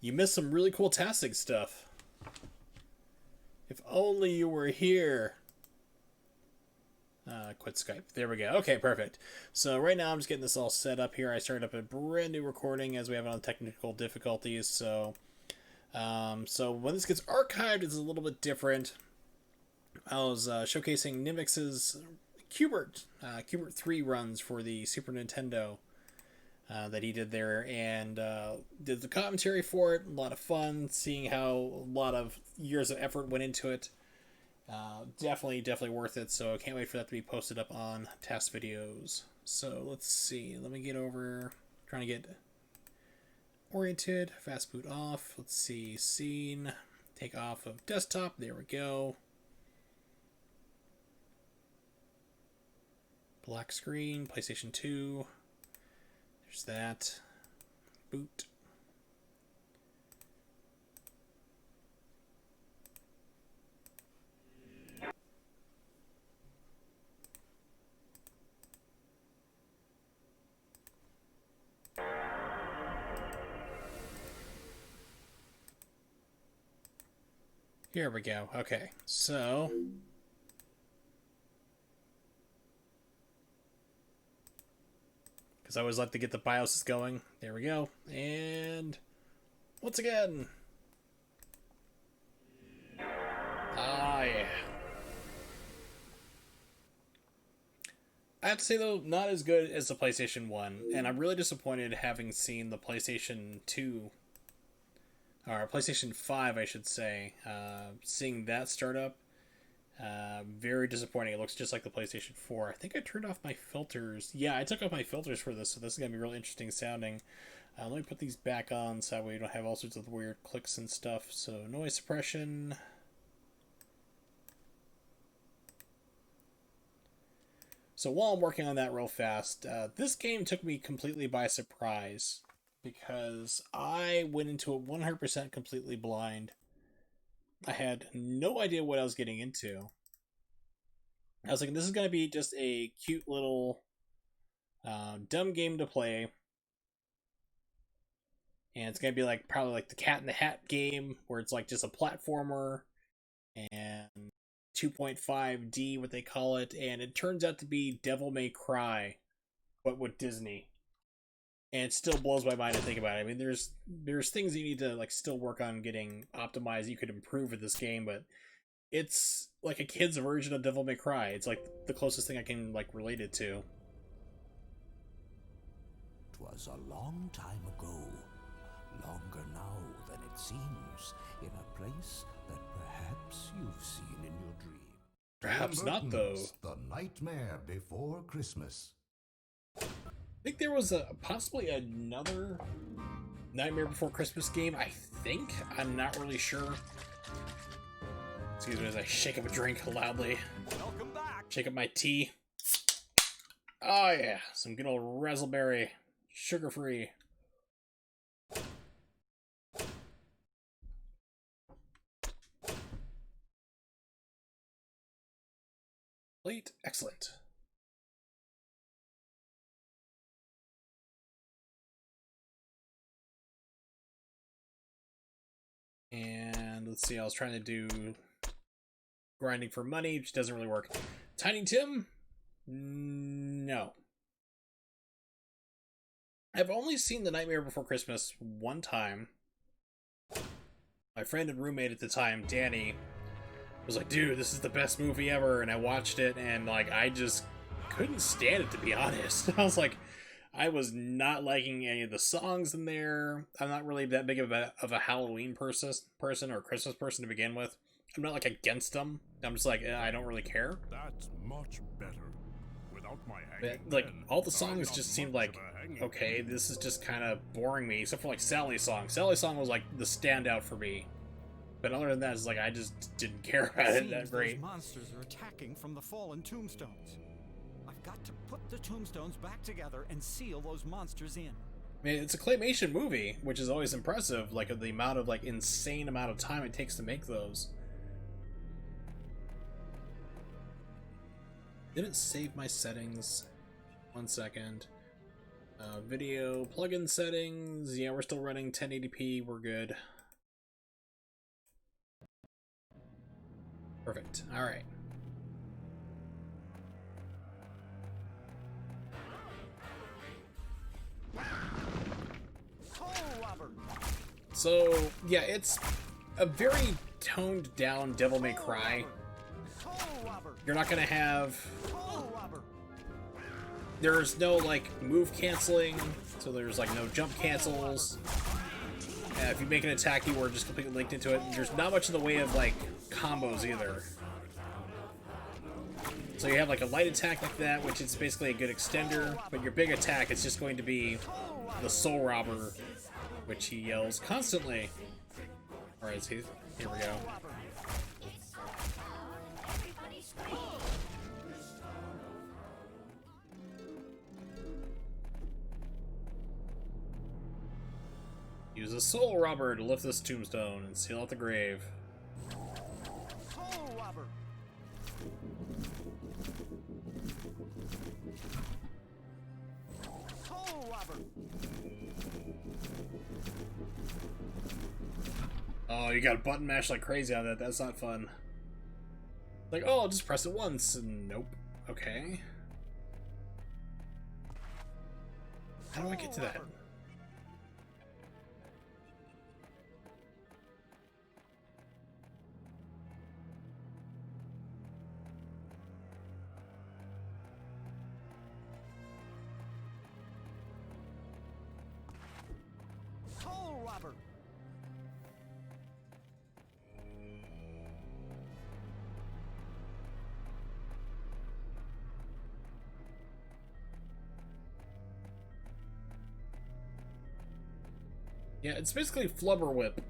You missed some really cool tastic stuff. If only you were here. Quit Skype. There we go. Okay, perfect. So right now I'm just getting this all set up here. I started up a brand new recording as we have it on technical difficulties. So when this gets archived, it's a little bit different. I was showcasing Nimix's Qbert 3 runs for the Super Nintendo that he did there, and did the commentary for it. A lot of fun seeing how a lot of years of effort went into it. Definitely worth it. So I can't wait for that to be posted up on Task Videos. So let's see. Let me get over. Trying to get oriented. Fast boot off. Let's see. Scene. Take off of desktop. There we go. Black screen. PlayStation 2. There's that. Boot. Here we go. Okay, so because I always like to get the BIOS going. There we go. And once again. Ah, yeah. I have to say, though, not as good as the PlayStation 1. And I'm really disappointed having seen the PlayStation 2, or PlayStation 5, I should say. Seeing that start up. Very disappointing. It looks just like the PlayStation 4. I think I turned off my filters. Yeah, I took off my filters for this, so this is going to be really interesting sounding. Let me put these back on so that way we don't have all sorts of weird clicks and stuff. So, noise suppression. So while I'm working on that real fast, this game took me completely by surprise because I went into it 100% completely blind. I had no idea what I was getting into. I was like, this is going to be just a cute little dumb game to play. And it's going to be like probably like the Cat in the Hat game where it's like just a platformer and 2.5D, what they call it. And it turns out to be Devil May Cry, but with Disney. And it still blows my mind to think about it. I mean, there's things you need to like still work on getting optimized. You could improve with this game, but it's like a kid's version of Devil May Cry. It's like the closest thing I can like relate it to. 'Twas a long time ago, longer now than it seems, in a place that perhaps you've seen in your dream. Perhaps not, though. The Nightmare Before Christmas. I think there was possibly another Nightmare Before Christmas game, I think. I'm not really sure. Excuse me as I shake up a drink loudly. Welcome back. Shake up my tea. Oh yeah, some good old raspberry, sugar-free. Plate, excellent. And let's see, I was trying to do grinding for money, which doesn't really work. Tiny Tim? No. I've only seen The Nightmare Before Christmas one time. My friend and roommate at the time, Danny, was like, dude, this is the best movie ever, and I watched it, and like, I just couldn't stand it, to be honest. I was like, I was not liking any of the songs in there. I'm not really that big of a Halloween person or Christmas person to begin with. I'm not like against them. I'm just like, I don't really care. That's much better. Without my hanging But, like, pen, all the I'm songs not just seemed much like, of a hanging okay, pen. this is just kind of boring me, except for like Sally's song. Sally's song was like the standout for me. But other than that, it's like I just didn't care about it that Seems great. those monsters are attacking from the fallen tombstones. I've got to put the tombstones back together and seal those monsters in. I mean, it's a claymation movie, which is always impressive, like the amount of like insane amount of time it takes to make those. Didn't save my settings. 1 second. Video plugin settings. Yeah, we're still running 1080p. We're good. Perfect. All right. So, yeah, it's a very toned down Devil May Cry. You're not gonna have... There's no, like, move canceling, so there's, like, no jump cancels. If you make an attack, you are just completely linked into it. There's not much in the way of, like, combos either. So you have, like, a light attack like that, which is basically a good extender, but your big attack is just going to be the Soul Robber, which he yells constantly. Alright, so here we go. Use a Soul Robber to lift this tombstone and seal out the grave. Soul Robber. Soul Robber. Oh, you got button mash like crazy on that. That's not fun. Like, oh, I'll just press it once. And nope. Okay. How do I get to that? Soul Robber. Yeah, it's basically Flubber Whip.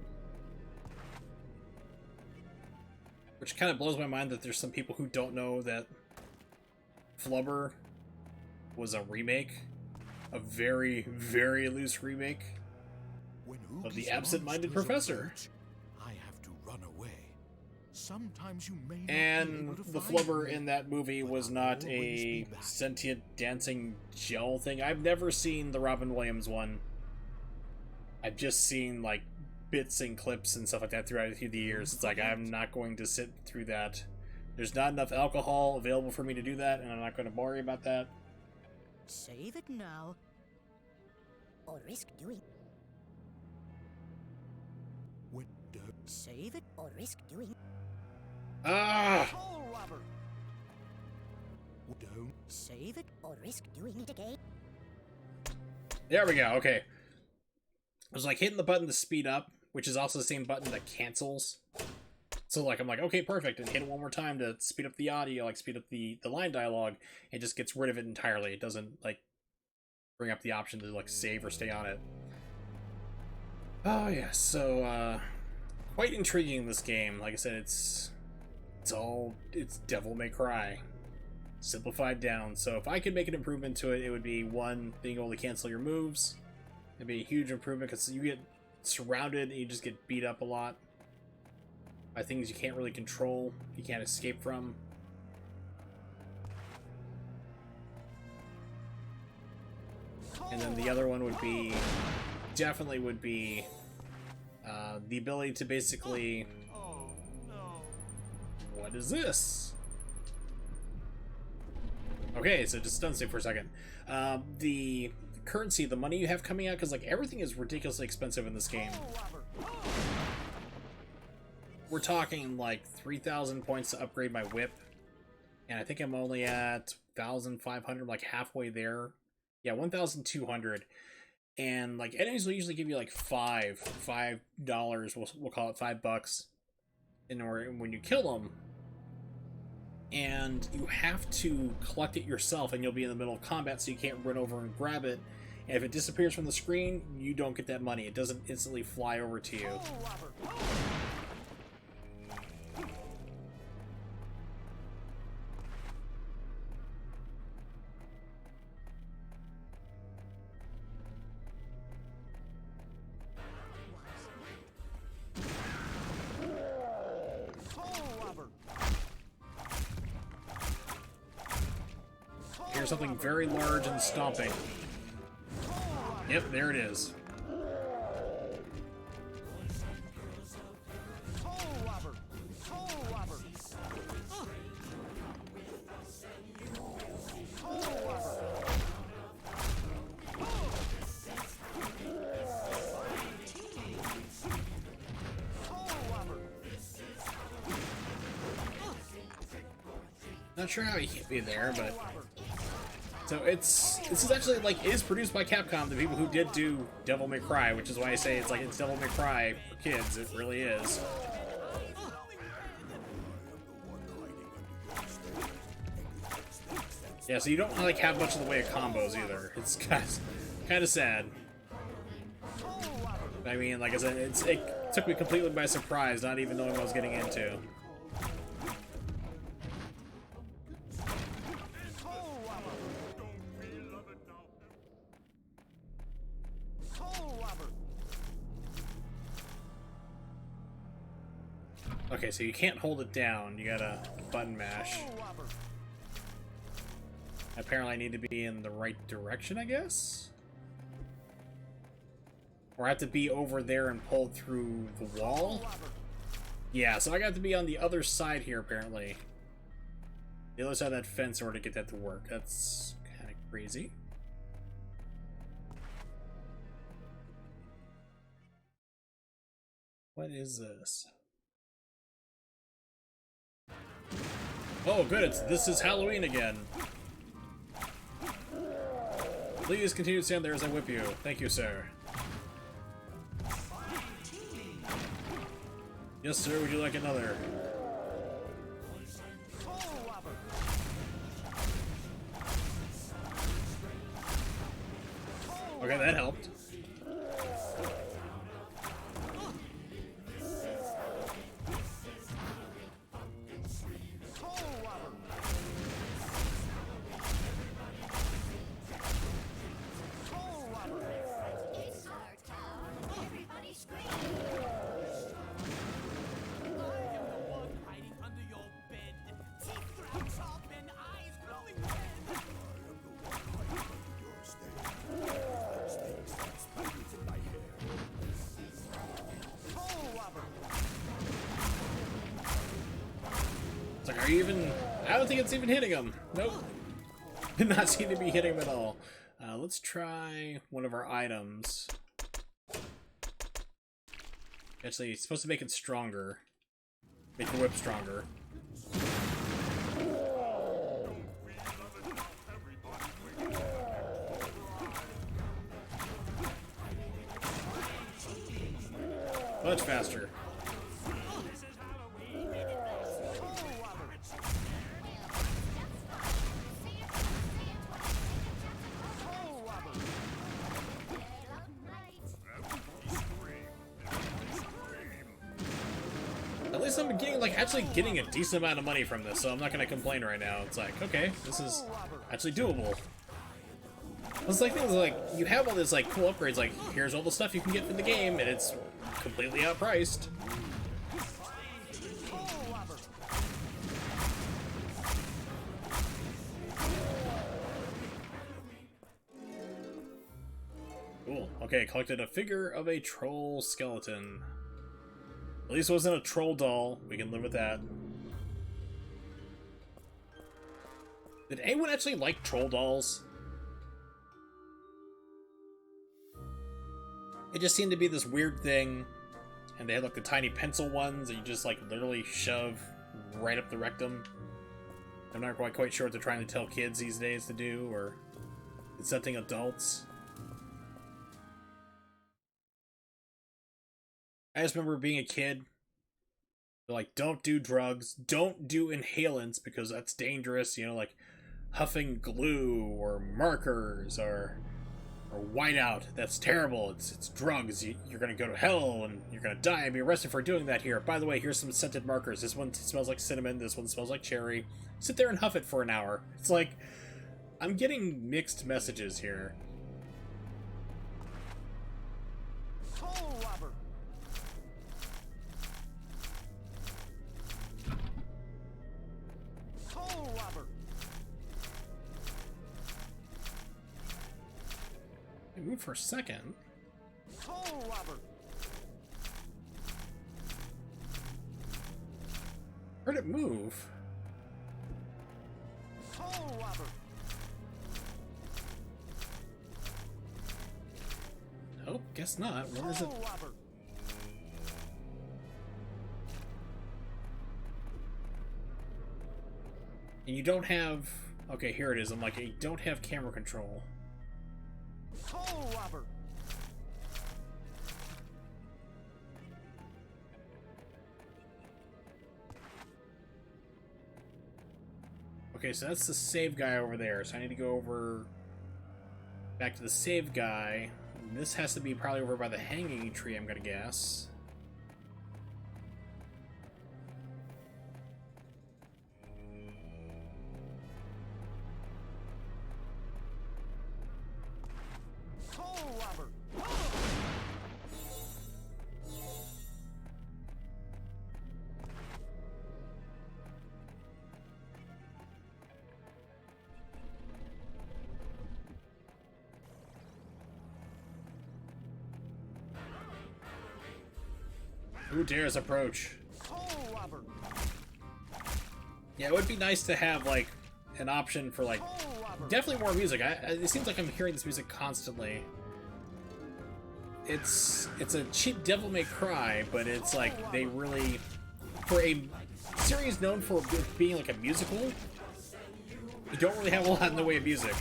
Which kind of blows my mind that there's some people who don't know that Flubber was a remake. A very, very loose remake of The Absent-Minded Professor. I have to run away. Sometimes you may not be And able to the find Flubber me, in that movie but was I'll not always a be back. sentient dancing gel thing. I've never seen the Robin Williams one. I've just seen like bits and clips and stuff like that throughout the years. It's like I'm not going to sit through that. There's not enough alcohol available for me to do that, and I'm not going to worry about that. Save it now, or risk doing. What the- Save it, or risk doing. Ah! Soul Robber. Don't Save it, or risk doing it again. There we go. Okay. I was like hitting the button to speed up, which is also the same button that cancels. So like I'm like, okay, perfect, and hit it one more time to speed up the audio, like speed up the line dialogue. It just gets rid of it entirely. It doesn't like bring up the option to like save or stay on it. Oh yeah, so quite intriguing, this game. Like I said, it's Devil May Cry simplified down. So if I could make an improvement to it, it would be one, being able to cancel your moves. It'd be a huge improvement because you get surrounded and you just get beat up a lot by things you can't really control, you can't escape from. And then the other one would be, definitely would be, the ability to basically... Oh no. What is this? Okay, so just stun save for a second. The currency, the money you have coming out, because like everything is ridiculously expensive in this game. Soul Robber. We're talking like 3,000 points to upgrade my whip, and I think I'm only at 1,500, like halfway there. Yeah, 1,200. And like enemies will usually give you like $5. We'll call it $5 in order when you kill them. And you have to collect it yourself, and you'll be in the middle of combat, so you can't run over and grab it. And if it disappears from the screen, you don't get that money. It doesn't instantly fly over to you. Soul Robber. Soul Robber. Here's something very large and stomping. Yep, there it is. Toll robber! Toll robber! Toll robber! Toll robber! Not sure how he hit me there, but so this is actually like is produced by Capcom, the people who did do Devil May Cry, which is why I say it's like it's Devil May Cry for kids. It really is. Yeah, so you don't like have much in the way of combos either. It's kind of sad. I mean, like I said, it took me completely by surprise, not even knowing what I was getting into. Okay, so you can't hold it down. You gotta button mash. Apparently I need to be in the right direction, I guess? Or I have to be over there and pulled through the wall? Yeah, so I got to be on the other side here, apparently. The other side of that fence in order to get that to work. That's kind of crazy. What is this? Oh, good. This is Halloween again. Please continue to stand there as I whip you. Thank you, sir. Yes, sir. Would you like another? Okay, that helped. Like, are you even... I don't think it's even hitting him. Nope. Did not seem to be hitting him at all. Let's try one of our items. Actually, it's supposed to make it stronger. Make the whip stronger. Much faster. At least I'm getting, like, actually getting a decent amount of money from this, so I'm not gonna complain right now. It's like, okay, this is actually doable. It's like things like, you have all this, like, cool upgrades, like, here's all the stuff you can get from the game, and it's completely outpriced. Cool. Okay, collected a figure of a troll skeleton. At least it wasn't a troll doll. We can live with that. Did anyone actually like troll dolls? It just seemed to be this weird thing, and they had like the tiny pencil ones that you just like literally shove right up the rectum. I'm not quite sure what they're trying to tell kids these days to do, or it's something adults. I just remember being a kid. They're like, don't do drugs, don't do inhalants because that's dangerous, you know, like huffing glue or markers or whiteout. That's terrible. It's drugs. You're gonna go to hell and you're gonna die and be arrested for doing that here. By the way, here's some scented markers. This one smells like cinnamon. This one smells like cherry. Sit there and huff it for an hour. It's like, I'm getting mixed messages here. Toll robber! Toll robber! moved for a second. Toll robber! Where'd it move? Toll robber! Nope, guess not. Where is it? Toll robber! And you don't have... Okay, here it is. I'm like, you don't have camera control. Toll robber! Okay, so that's the save guy over there. So I need to go over... back to the save guy. And this has to be probably over by the hanging tree, I'm gonna guess. Toll robber! Who dares approach? Toll robber! Yeah, it would be nice to have, like, an option for, like, Toll robber! definitely more music. It seems like I'm hearing this music constantly. It's a cheap Devil May Cry, but it's like they really, for a series known for being like a musical, you don't really have a lot in the way of music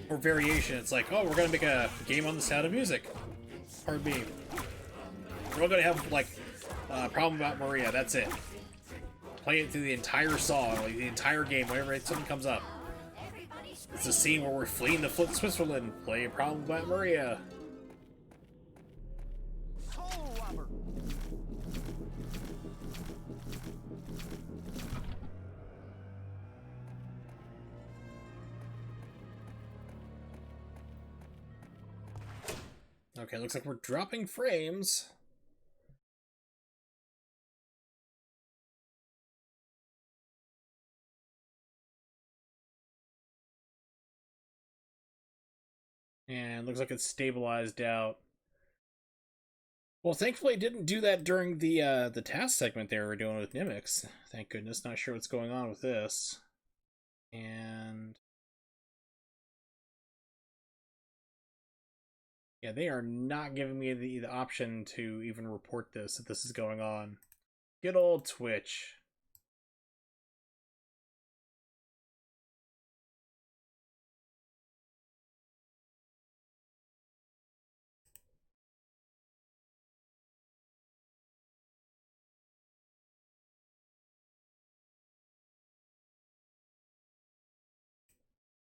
or variation. It's like, oh, we're gonna make a game on the sound of music. Pardon me. We're all gonna have like a problem about Maria. That's it. Play it through the entire song, like the entire game, whenever something comes up. It's a scene where we're fleeing to Switzerland. Play a problem about Maria. Toll robber! Okay, looks like we're dropping frames. And looks like it's stabilized out. Well, thankfully it didn't do that during the task segment they were doing with Nimix. Thank goodness. Not sure what's going on with this. And yeah, they are not giving me the option to even report this, if this is going on. Good old Twitch.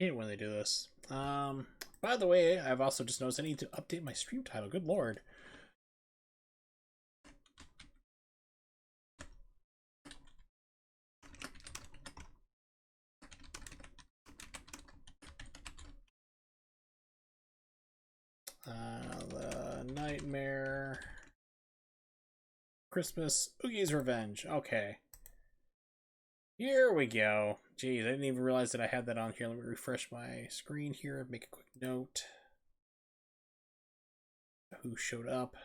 I hate when they do this. By the way, I've also just noticed I need to update my stream title. Good lord. The Nightmare. Christmas. Oogie's Revenge. Okay. Here we go. Jeez, I didn't even realize that I had that on here. Let me refresh my screen here, make a quick note. Who showed up?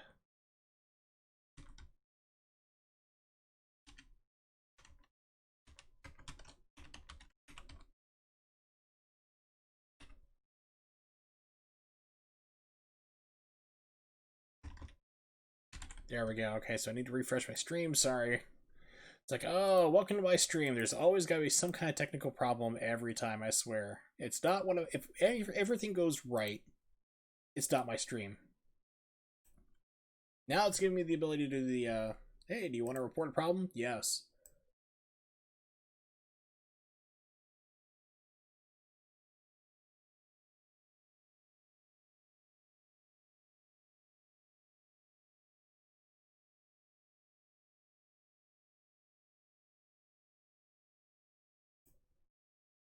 There we go. Okay, so I need to refresh my stream. Sorry. It's like, oh, welcome to my stream. There's always got to be some kind of technical problem every time, I swear. It's not one of... If everything goes right, it's not my stream. Now it's giving me the ability to do the, hey, do you want to report a problem? Yes.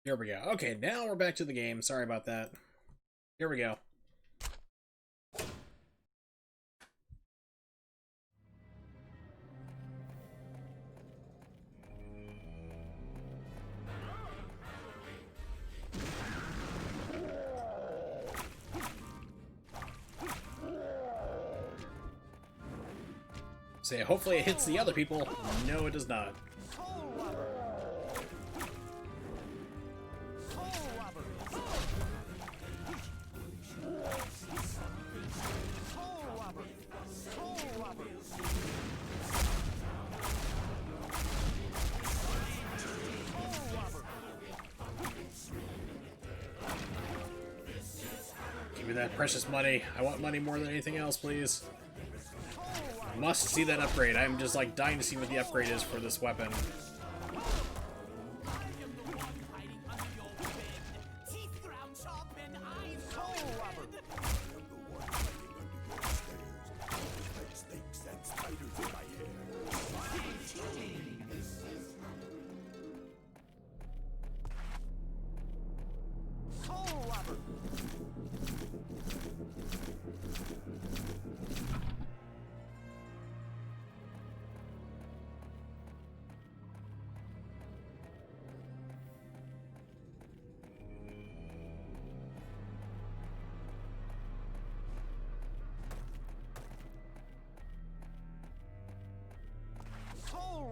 Here we go. Okay, now we're back to the game. Sorry about that. Here we go. Say, hopefully it hits the other people. No, it does not. Give me that precious money. I want money more than anything else, please. Must see that upgrade. I'm just like dying to see what the upgrade is for this weapon.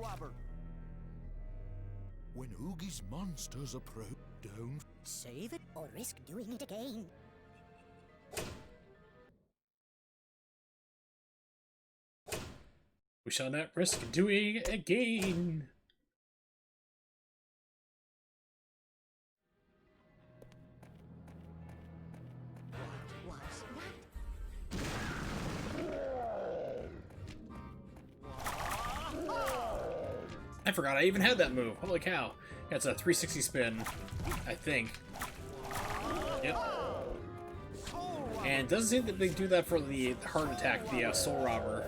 Robber. When Oogie's monsters approach, don't Save it or risk doing it again. We shall not risk doing it again. What was that? I forgot I even had that move. Holy cow. Yeah, it's a 360 spin, I think. Yep. And it doesn't seem that they do that for the heart attack, the Soul Robber.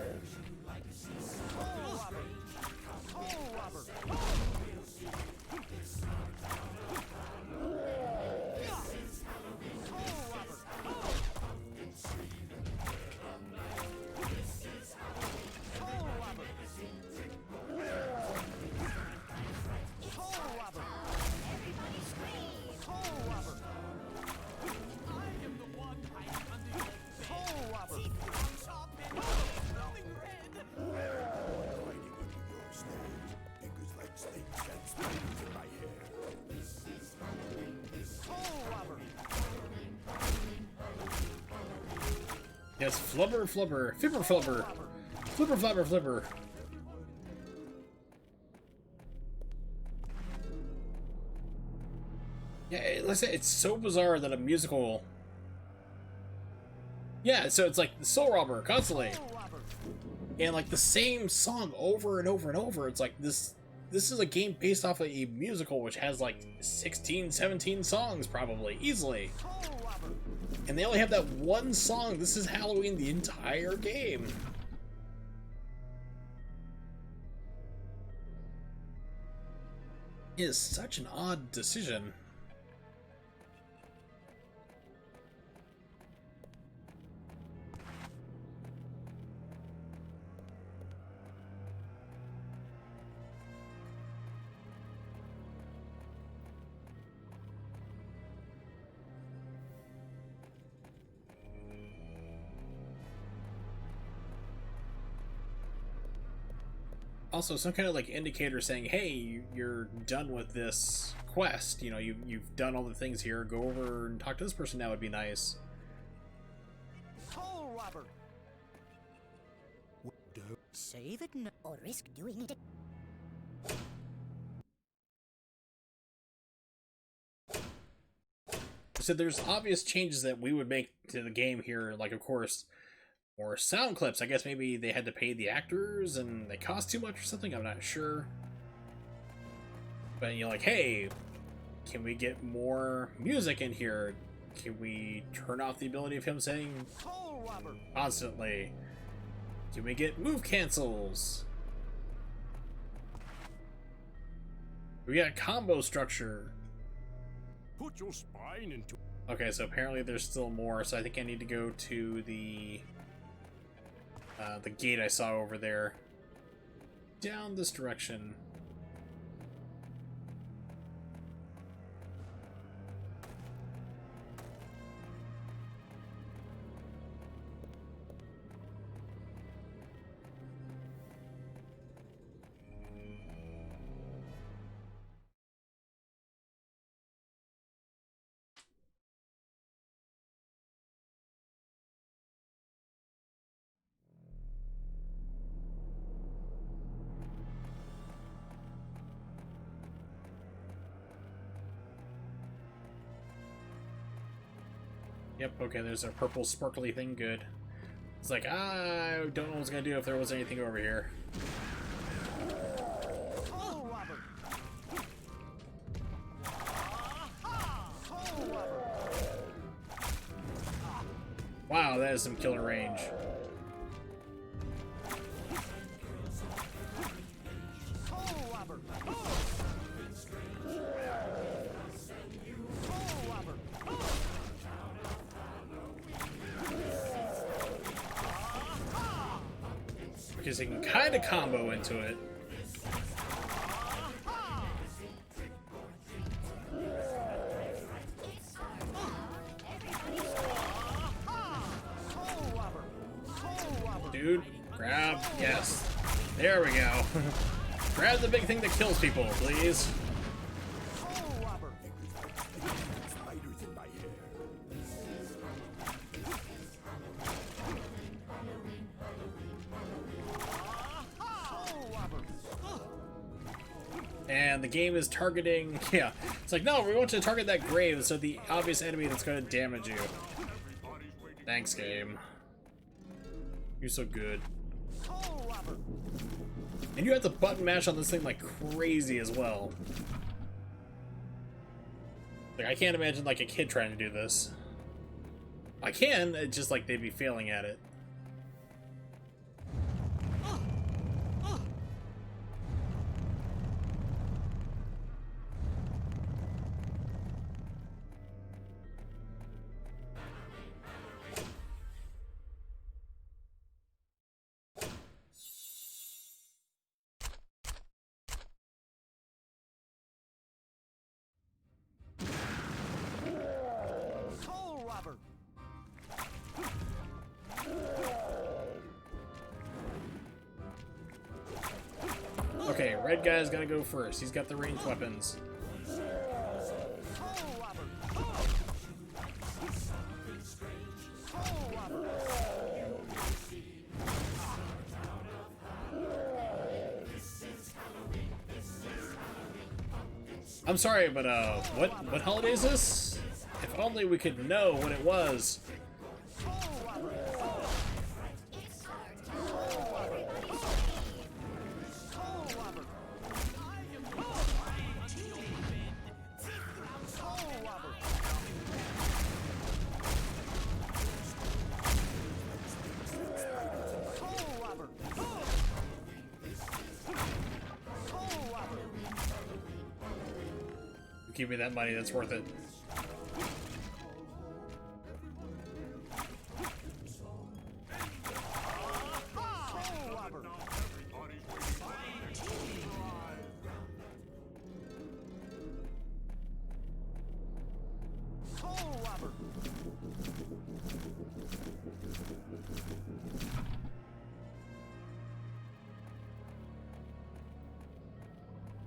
Yes, flubber, flubber, fibber, flubber, flipper, flubber, flipper. Yeah, let's say it's so bizarre that a musical. Yeah, so it's like the Soul Robber constantly, and like the same song over and over and over. It's like this. This is a game based off of a musical which has like 16, 17 songs probably easily. And they only have that one song. This is Halloween the entire game. It is such an odd decision. Also, some kind of like indicator saying, "Hey, you're done with this quest. You know, you've done all the things here. Go over and talk to this person now. Would be nice." Soul Robber. don't Save it or risk doing it. So there's obvious changes that we would make to the game here. Like, of course, more sound clips. I guess maybe they had to pay the actors and they cost too much or something. I'm not sure. But you're like, hey, can we get more music in here? Can we turn off the ability of him saying Soul Robber. constantly? Can we get move cancels? We got combo structure. Put your spine into. Okay, so apparently there's still more, so I think I need to go to the gate I saw over there. Down this direction. Yep, okay, there's a purple sparkly thing, good. It's like, I don't know what I was gonna do if there was anything over here. Oh, Robert! Oh, Robert! Wow, that is some killer range. Oh, Robert! Oh, Robert! Because he can kind of combo into it. Dude, grab, yes. There we go. Grab the big thing that kills people, please. Spiders in my hair. And the game is targeting, yeah. It's like, no, we want to target that grave, so the obvious enemy that's going to damage you. Thanks, game. You're so good. And you have to button mash on this thing like crazy as well. Like, I can't imagine like a kid trying to do this. I can, it's just like they'd be failing at it. Okay, red guy's gotta go first. He's got the ranged weapons. I'm sorry, but what holiday is this? If only we could know what it was. Give me that money, that's worth it.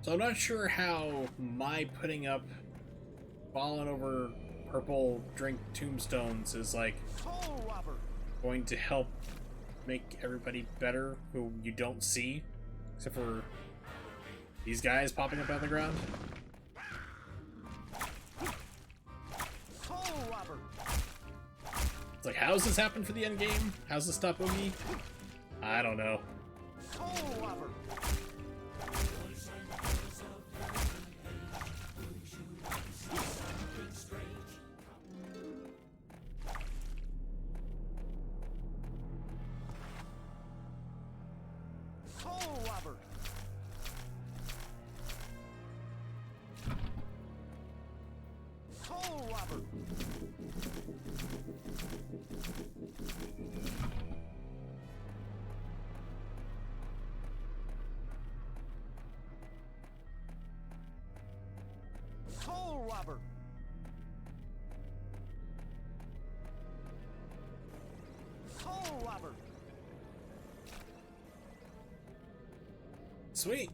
So I'm not sure how my putting up falling over purple drink tombstones is like going to help make everybody better who you don't see, except for these guys popping up out of the ground. It's like, how's this happen for the end game? How's this stop Oogie? I don't know. Robber. Oh, Robber. Sweet.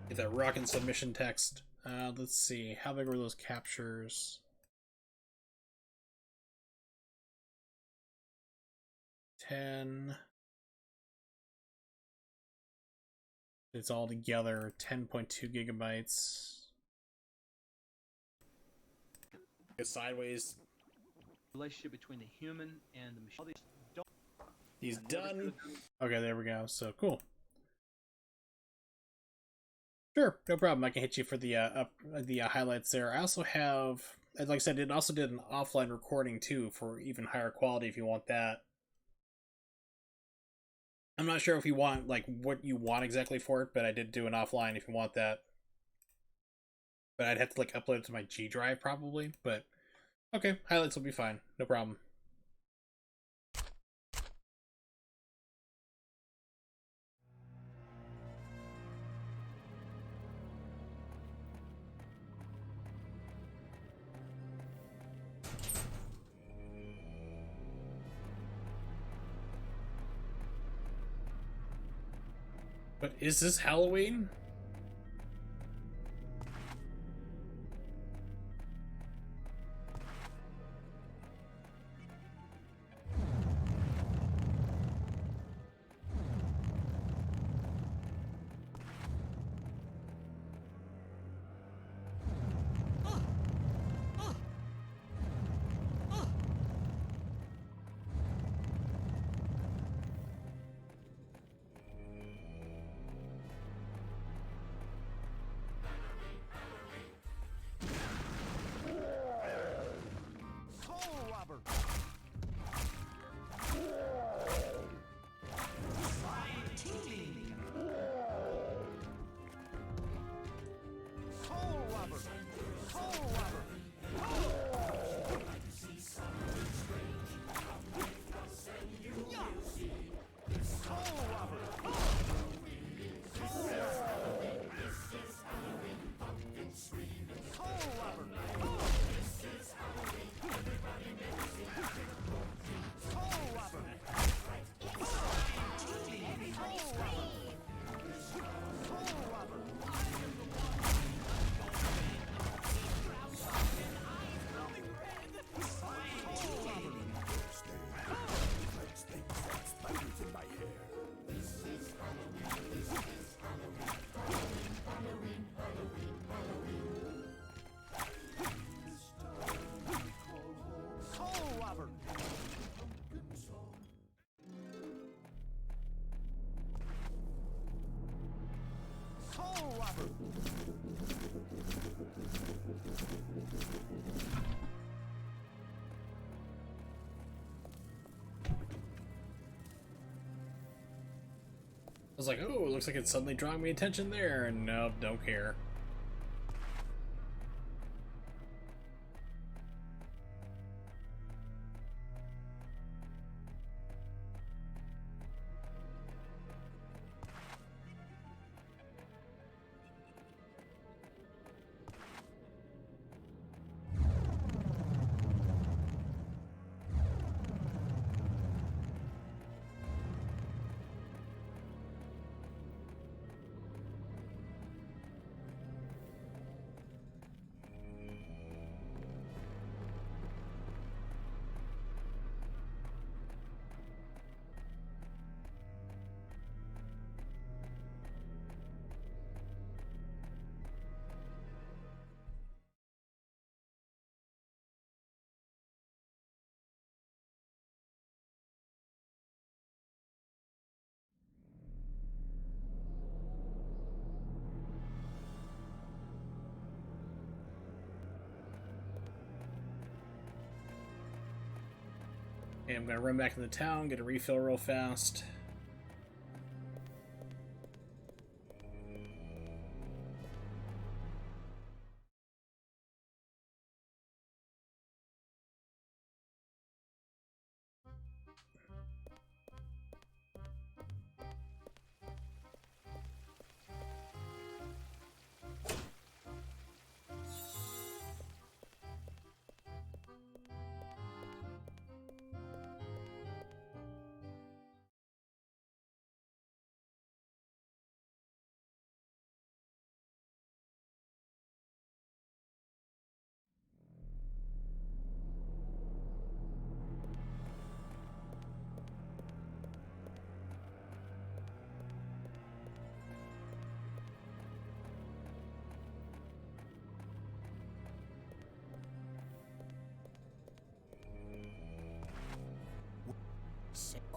Get that rockin' submission text. Let's see. How big were those captures? 10. It's all together 10.2 gigabytes. A sideways. Relationship between the human and the machine. All these don't. He's I never done. could've done- Okay, there we go. So cool. Sure, no problem. I can hit you for the highlights there. I also have, like I said, it also did an offline recording too for even higher quality if you want that. I'm not sure if you want like what you want exactly for it, but I did do an offline if you want that. But I'd have to like upload it to my G drive probably. But okay, highlights will be fine, no problem. But is this Halloween? Soul robber! Soul robber! Soul robber! Soul robber! Soul robber! Soul robber! Soul robber! Soul robber! Soul robber! I was like, oh, it looks like it's suddenly drawing me attention there, and nope, don't care. Okay, I'm gonna run back into town, get a refill real fast.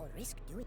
or risk doing.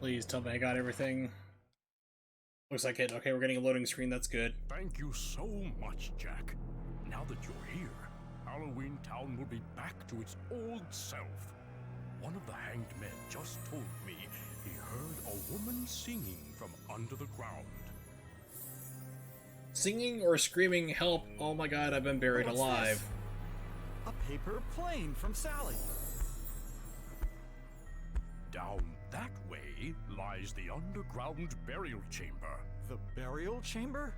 Please tell me I got everything. Looks like it. Okay, we're getting a loading screen. That's good. Thank you so much, Jack. Now that you're here, Halloween Town will be back to its old self. One of the hanged men just told me he heard a woman singing from under the ground. Singing or screaming, help, oh my god, I've been buried What's alive. this? A paper plane from Sally. Down that way lies the underground burial chamber. The burial chamber?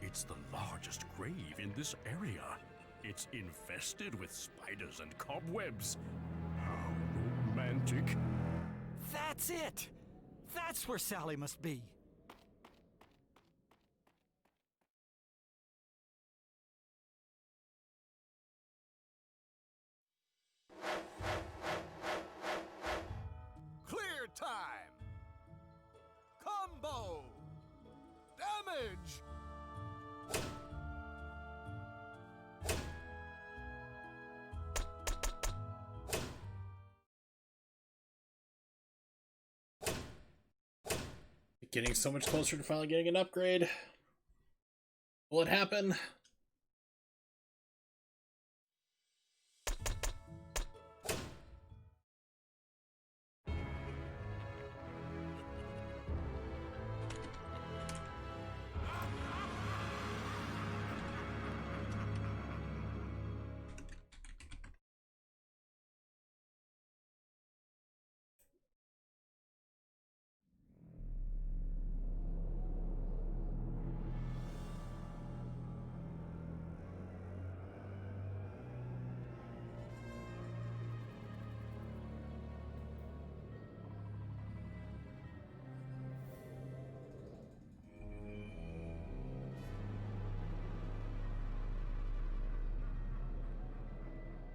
It's the largest grave in this area. It's infested with spiders and cobwebs. How romantic. That's it! That's where Sally must be. Clear time! Combo! Damage! Getting so much closer to finally getting an upgrade. Will it happen?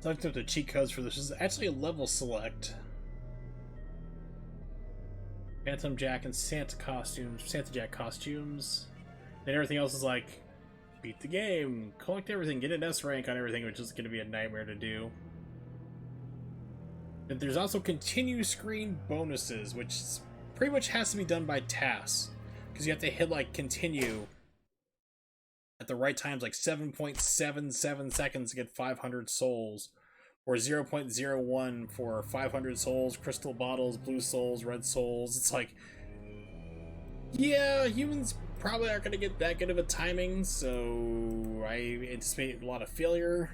So I looked up the cheat codes for this. This is actually a level select. Phantom Jack and Santa costumes, Santa Jack costumes. And everything else is like, beat the game, collect everything, get an S rank on everything, which is going to be a nightmare to do. And there's also continue screen bonuses, which pretty much has to be done by tasks. Because you have to hit like continue at the right times, like 7.77 seconds to get 500 souls, or 0.01 for 500 souls, crystal bottles, blue souls, red souls. It's like, yeah, humans probably aren't going to get that good of a timing, so I anticipate a lot of failure.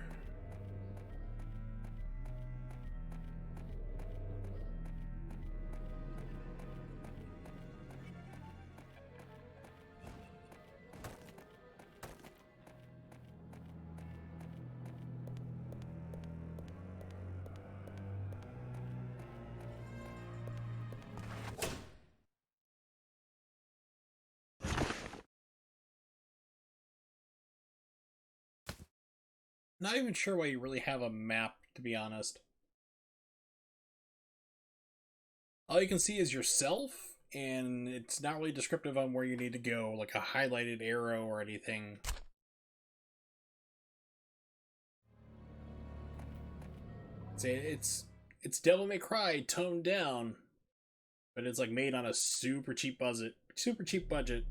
Not even sure why you really have a map, to be honest. All you can see is yourself, and it's not really descriptive on where you need to go, like a highlighted arrow or anything. It's Devil May Cry toned down, but it's like made on a super cheap budget. Super cheap budget.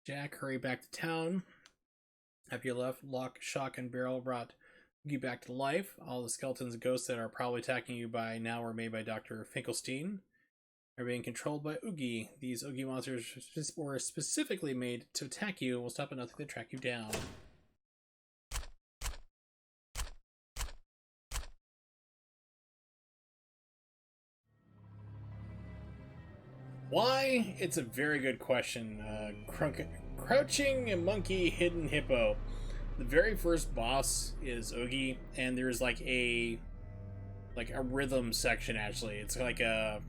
Jack, hurry back to town. After you left, Lock, Shock, and Barrel brought Oogie back to life. All the skeletons and ghosts that are probably attacking you by now were made by Dr. Finkelstein. They're being controlled by Oogie. These Oogie monsters were specifically made to attack you and will stop at nothing to track you down. Why? It's a very good question. Crouching Monkey Hidden Hippo. The very first boss is Oogie, and there's like a rhythm section. Actually, it's like I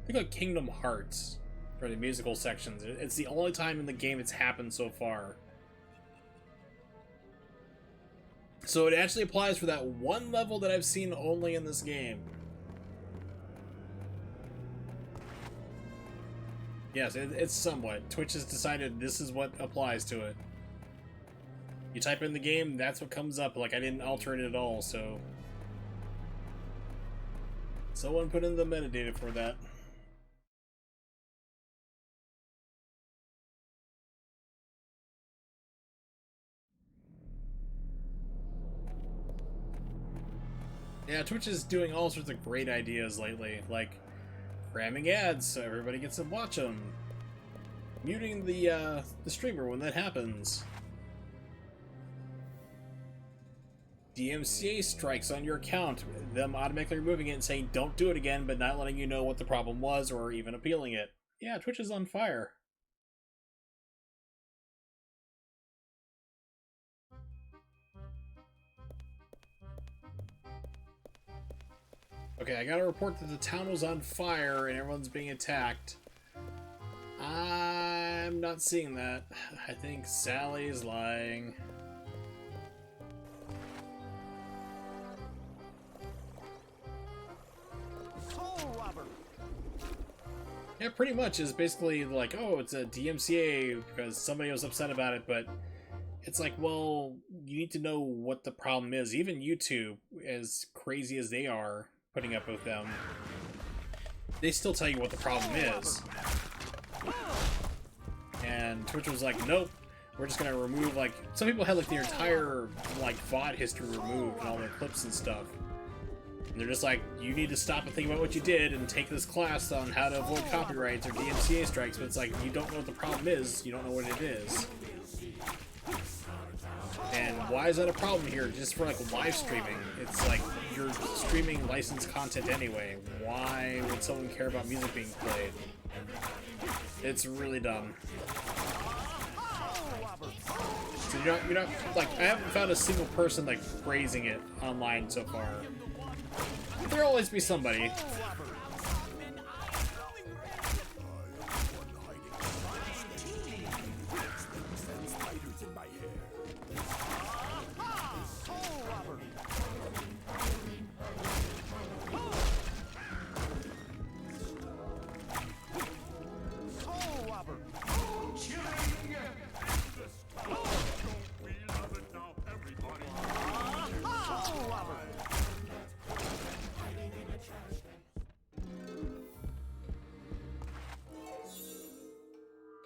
think like Kingdom Hearts for the musical sections. It's the only time in the game it's happened so far. So it actually applies for that one level that I've seen only in this game. Yes, it's somewhat. Twitch has decided this is what applies to it. You type in the game, that's what comes up. Like, I didn't alter it at all, so... Someone put in the metadata for that. Yeah, Twitch is doing all sorts of great ideas lately, like cramming ads so everybody gets to watch them, muting the streamer when that happens, DMCA strikes on your account, them automatically removing it and saying don't do it again, but not letting you know what the problem was or even appealing it. Yeah, Twitch is on fire. Okay, I got a report that the town was on fire and everyone's being attacked. I'm not seeing that. I think Sally's lying. Soul Robber! Yeah, pretty much is basically like, oh, it's a DMCA because somebody was upset about it, but it's like, well, you need to know what the problem is. Even YouTube, as crazy as they are putting up with them, they still tell you what the problem is. And Twitch was like, nope, we're just gonna remove, like, some people had like their entire like VOD history removed and all their clips and stuff. And they're just like, you need to stop and think about what you did and take this class on how to avoid copyrights or DMCA strikes, but it's like, you don't know what the problem is, you don't know what it is. And why is that a problem here just for like live streaming? It's like, you're streaming licensed content anyway. Why would someone care about music being played? It's really dumb. So you're not like, I haven't found a single person like praising it online so far. There'll always be somebody.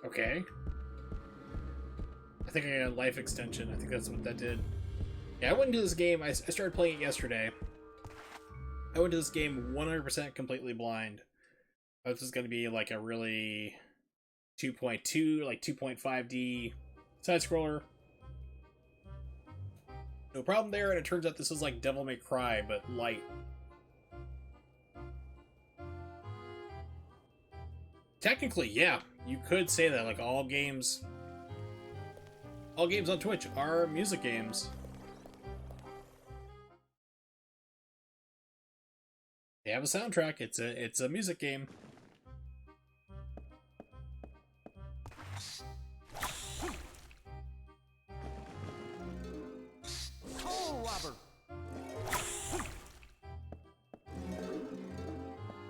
Okay. I think I got a life extension. I think that's what that did. Yeah, I went into this game, I started playing it yesterday. I went to this game 100% completely blind. I thought this was going to be like a really 2.2, like 2.5D side-scroller. No problem there, and it turns out this is like Devil May Cry, but light. Technically, yeah, you could say that. Like, all games on Twitch are music games. They have a soundtrack. It's a music game.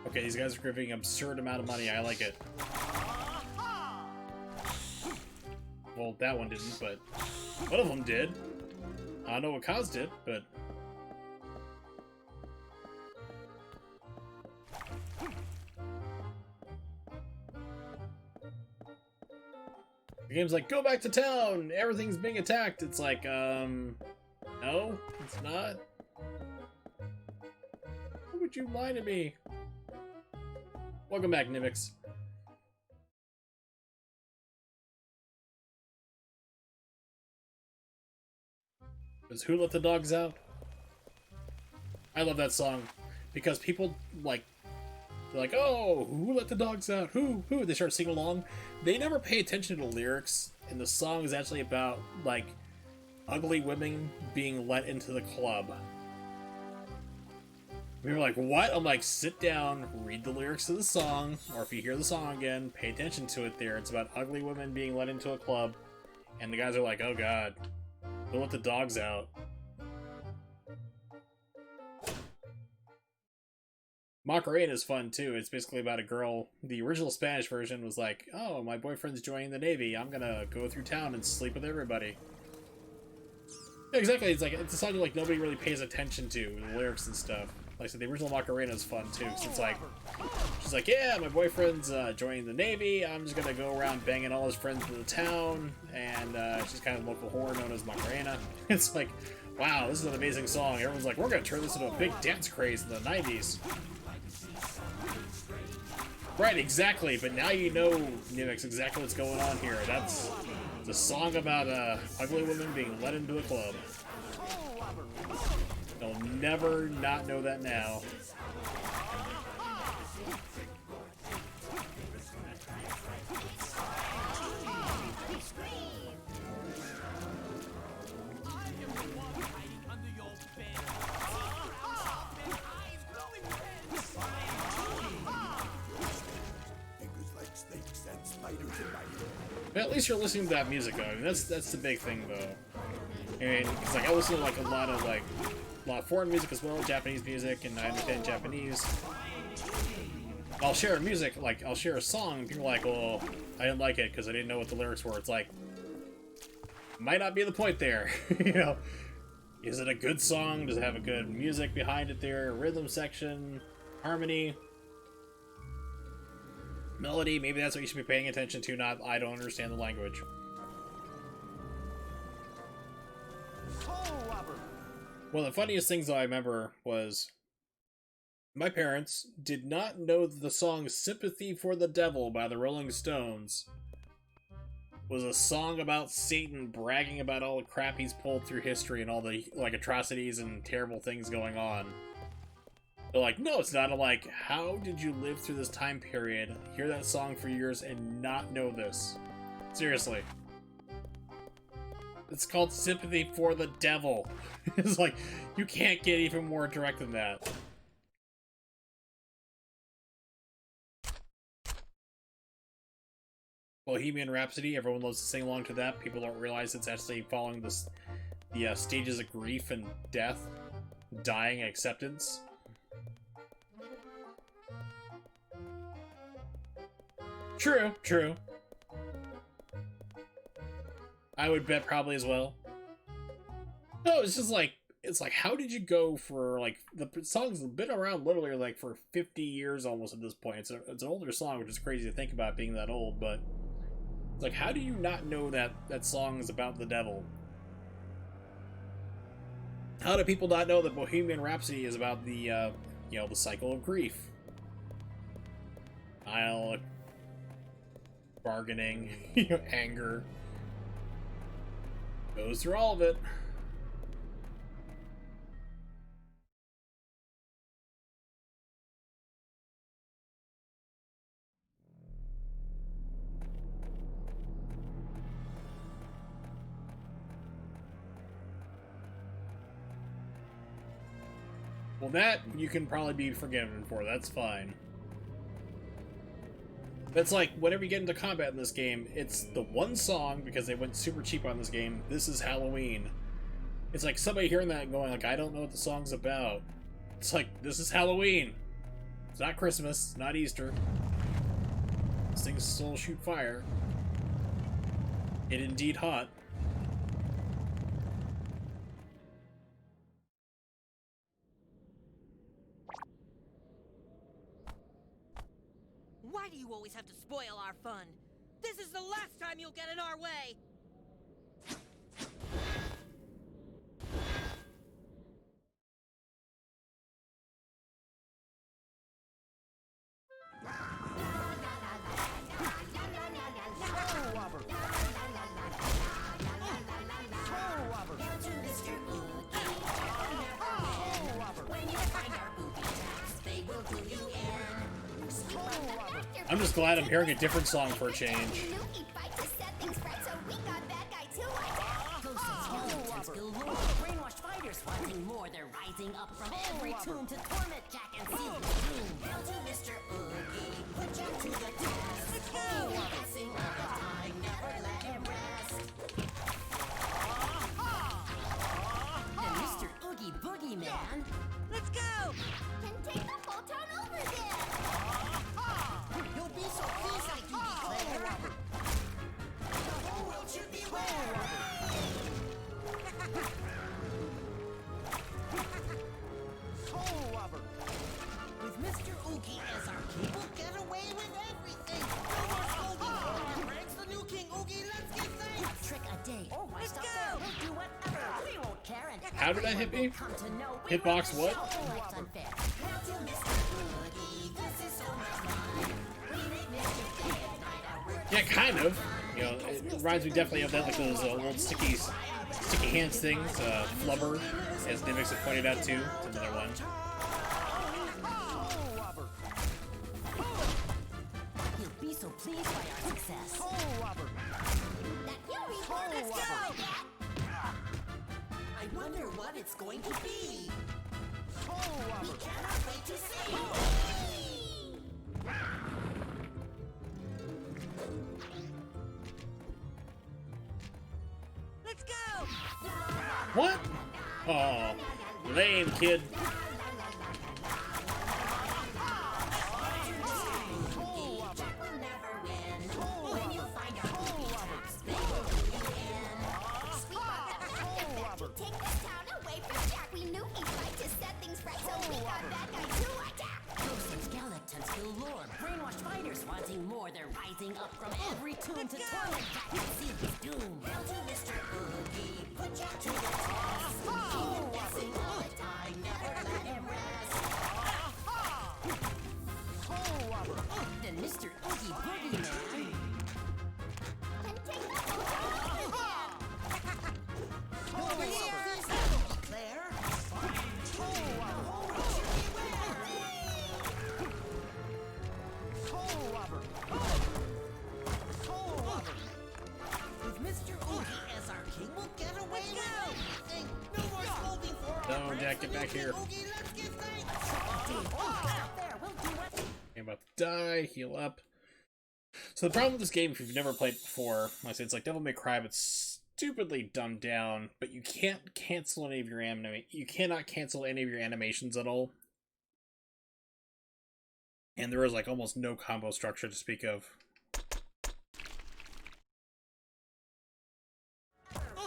Okay, these guys are giving an absurd amount of money. I like it. Well, that one didn't, but one of them did. I don't know what caused it, but... The game's like, go back to town! Everything's being attacked! It's like, no, it's not. Why would you lie to me? Welcome back, Nivix. Was Who Let the Dogs Out? I love that song because people like, they're like, oh, who let the dogs out? Who? They start singing along. They never pay attention to the lyrics, and the song is actually about like ugly women being let into the club. We were like, what? I'm like, sit down, read the lyrics to the song, or if you hear the song again, pay attention to it there. It's about ugly women being let into a club, and the guys are like, oh god, don't let the dogs out. Macarena is fun too. It's basically about a girl. The original Spanish version was like, oh, my boyfriend's joining the Navy. I'm gonna go through town and sleep with everybody. Yeah, exactly. It's like, it's a song like nobody really pays attention to, the lyrics and stuff. Like I said, the original Macarena is fun too, because it's like, she's like, yeah, my boyfriend's joining the Navy. I'm just gonna go around banging all his friends in the town, and she's kind of a local whore known as Macarena. It's like, wow, this is an amazing song. Everyone's like, we're gonna turn this into a big dance craze in the 90s. Right, exactly, but now you know, Nivix, exactly what's going on here. That's the song about a ugly woman being let into a club. You'll never not know that now. But at least you're listening to that music, though. I mean, that's the big thing, though. And it's like I listen to like a lot of foreign music as well, Japanese music, and I understand Japanese. I'll share music, like I'll share a song, and people are like, "Well, I didn't like it because I didn't know what the lyrics were." It's like, might not be the point there, you know. Is it a good song? Does it have a good music behind it there? Rhythm section, harmony, melody? Maybe that's what you should be paying attention to, not I don't understand the language. One of the funniest things that I remember was my parents did not know that the song Sympathy for the Devil by the Rolling Stones was a song about Satan bragging about all the crap he's pulled through history and all the like atrocities and terrible things going on. They're like, no, it's not. I'm like, how did you live through this time period, hear that song for years, and not know this? Seriously. It's called Sympathy for the Devil. It's like, you can't get even more direct than that. Bohemian Rhapsody, everyone loves to sing along to that. People don't realize it's actually following the stages of grief and death, dying, and acceptance. True, true. I would bet probably as well. No, it's just like, it's like, how did you go for, like, the song's been around literally, like, for 50 years almost at this point. It's an older song, which is crazy to think about being that old, but it's like, how do you not know that that song is about the devil? How do people not know that Bohemian Rhapsody is about the, you know, the cycle of grief? Denial, bargaining, you know, anger. Goes through all of it. Well, that you can probably be forgiven for. That's fine. That's like, whenever you get into combat in this game, it's the one song, because they went super cheap on this game, This Is Halloween. It's like somebody hearing that and going like, I don't know what the song's about. It's like, this is Halloween. It's not Christmas, it's not Easter. These things still shoot fire. It indeed hot. Why do you always have to spoil our fun? This is the last time you'll get in our way! I'm just glad I'm hearing a different song for a change. Brainwashed fighters wanting more. They're rising up from every tomb to torment Jack and seal his doom. Hail to Mr. Oogie, put Jack to the test. Guessing all the time, never let him rest. Then Mr. Oogie Boogie Man, Let's go! Can take the whole town over there! you'll be so pleased I do declare. The whole world should beware. With Mr. Oogie as our king, we'll get away with everything. No more scolding for our pranks. The new king Oogie, let's give thanks. A trick a day. Oh, my Let's stuff go. there. We'll do whatever. We won't care. And How did that hit me? come to know we Hitbox run the what? show. Life's unfair. Hail to Mr. Oogie. This is so much fun. We make mischief day and night. Our work Yeah, kind of. You know, it reminds me definitely of that, like those little sticky hands things. Flubber, as Nivix had pointed out too. It's another one. He'll be so pleased by our success. That fury board, let's go! I wonder what it's going to be. We cannot wait to see. Let's go! What? Oh, lame kid. Jack will never win. When you find our booby traps, they will do you in. Take this town away from Jack. We knew he'd fight to set things right, so we got bad guys to attack. Ghosts and skeletons galore. Brainwashed fighters wanting more. They're rising up from every tomb to torment Jack and seal his doom. Hail to Mr. Oogie, put Jack to the test. Even guessing all the time, never let him rest. Then Mr. Oogie Boogie Man, Can take the whole town over there! you'll be so pleased I will declare. The whole world should beware. With Mr. Oogie as our king, we'll get away with everything. No more scolding for our No, friends. Jack, get The back new here. king Oogie, let's give thanks. Stop there, we'll do what I'm about to die. Heal up. So the problem with this game, if you've never played it before, like I said, it's like Devil May Cry, but stupidly dumbed down. But you can't cancel any of your You cannot cancel any of your animations at all. And there is like almost no combo structure to speak of.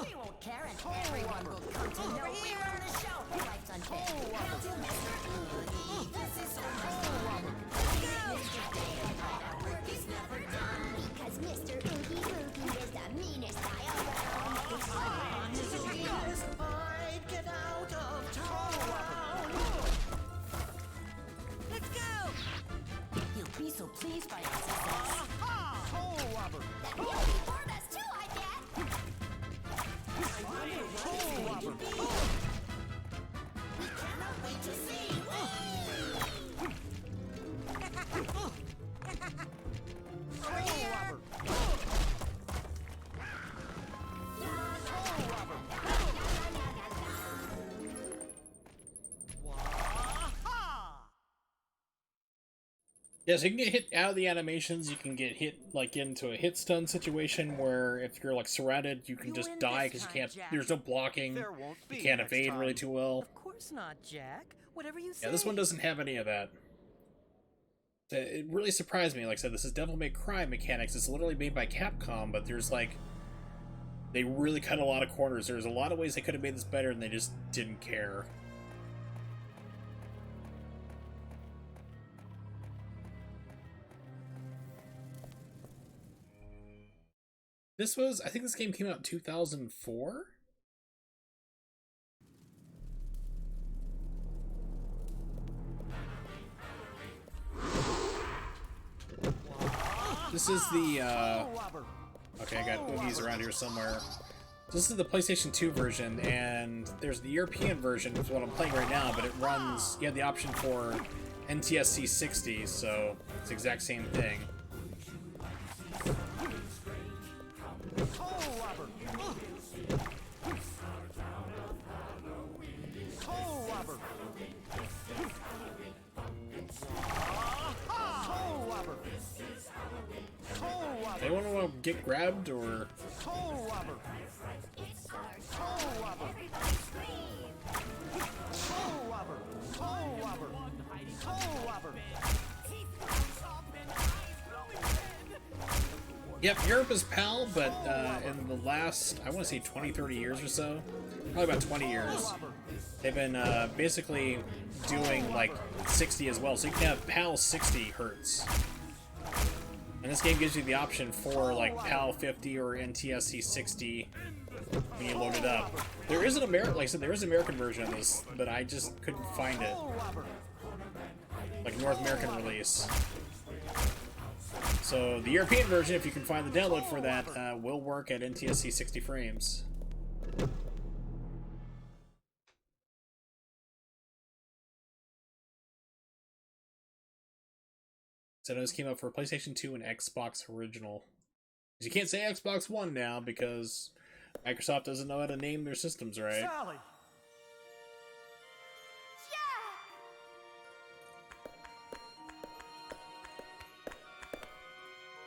we won't care, and everyone will come to know we run the show. Life's unfair. Hail to Mr. Oogie, this is so much fun. We make mischief day and night. Our work is never done. Because Mr. Oogie Boogie is the meanest guy around. I'd get out of town. Let's go! He'll be so pleased by our success. That fury board us too, I bet! I wonder what it's going to be. We cannot wait to see. Yeah, so you can get hit out of the animations, you can get hit like into a hit stun situation where if you're like surrounded, you can just win die this because you time, can't, Jack. there's no blocking, There won't you be can't next evade really time. too well. Of course not, Jack. Whatever you say. Yeah, this one doesn't have any of that. It really surprised me. Like I said, this is Devil May Cry mechanics. It's literally made by Capcom, but there's like, they really cut a lot of corners. There's a lot of ways they could have made this better, and they just didn't care. This was, I think this game came out in 2004? This is the, okay, I got Oogies around here somewhere. This is the PlayStation 2 version, and there's the European version, which is what I'm playing right now, but it runs, you have the option for NTSC 60, so it's the exact same thing. Anyone want to get grabbed, or... Yep, Europe is PAL, but in the last, I want to say 20, 30 years or so, probably about 20 years, they've been basically doing like 60 as well, so you can have PAL 60 hertz. And this game gives you the option for like PAL 50 or NTSC 60 when you load it up. There is an American, like I said, there is an American version of this, but I just couldn't find it. Like North American release. So the European version, if you can find the download for that, will work at NTSC 60 frames. So this came out for PlayStation 2 and Xbox Original. You can't say Xbox One now because Microsoft doesn't know how to name their systems right. Sally!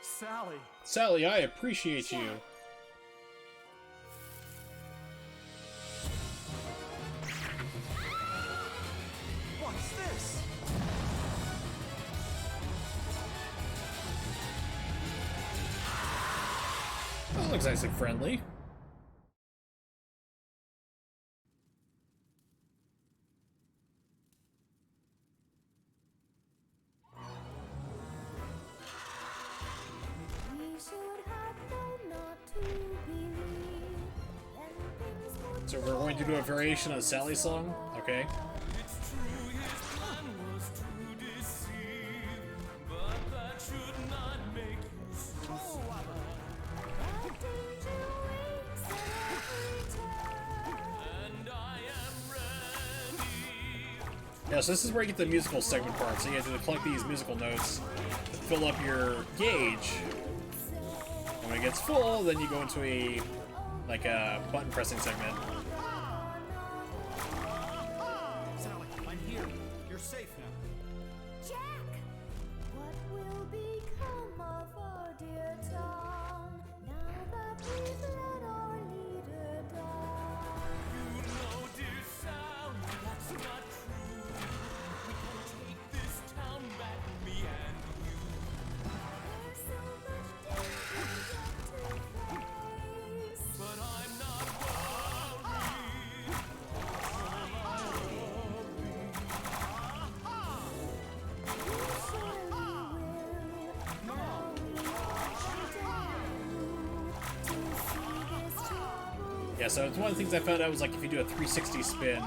Sally! Sally, I appreciate you. What's this? That looks nice and friendly. So we're going to do a variation of Sally's song? Okay. Yeah, so this is where you get the musical segment part. So you have to collect these musical notes to fill up your gauge. And when it gets full, then you go into a button pressing segment. Sally, I'm here. You're safe now. Jack! What will become of our dear town now that we've let our leader down? You know, dear Sally, that's not true. We can take this town back, me and you. There's so much danger yet to face. But I'm not worried. Surely will. Now we all to see this trouble. Yeah, so it's one of the things I found out was like if you do a 360 spin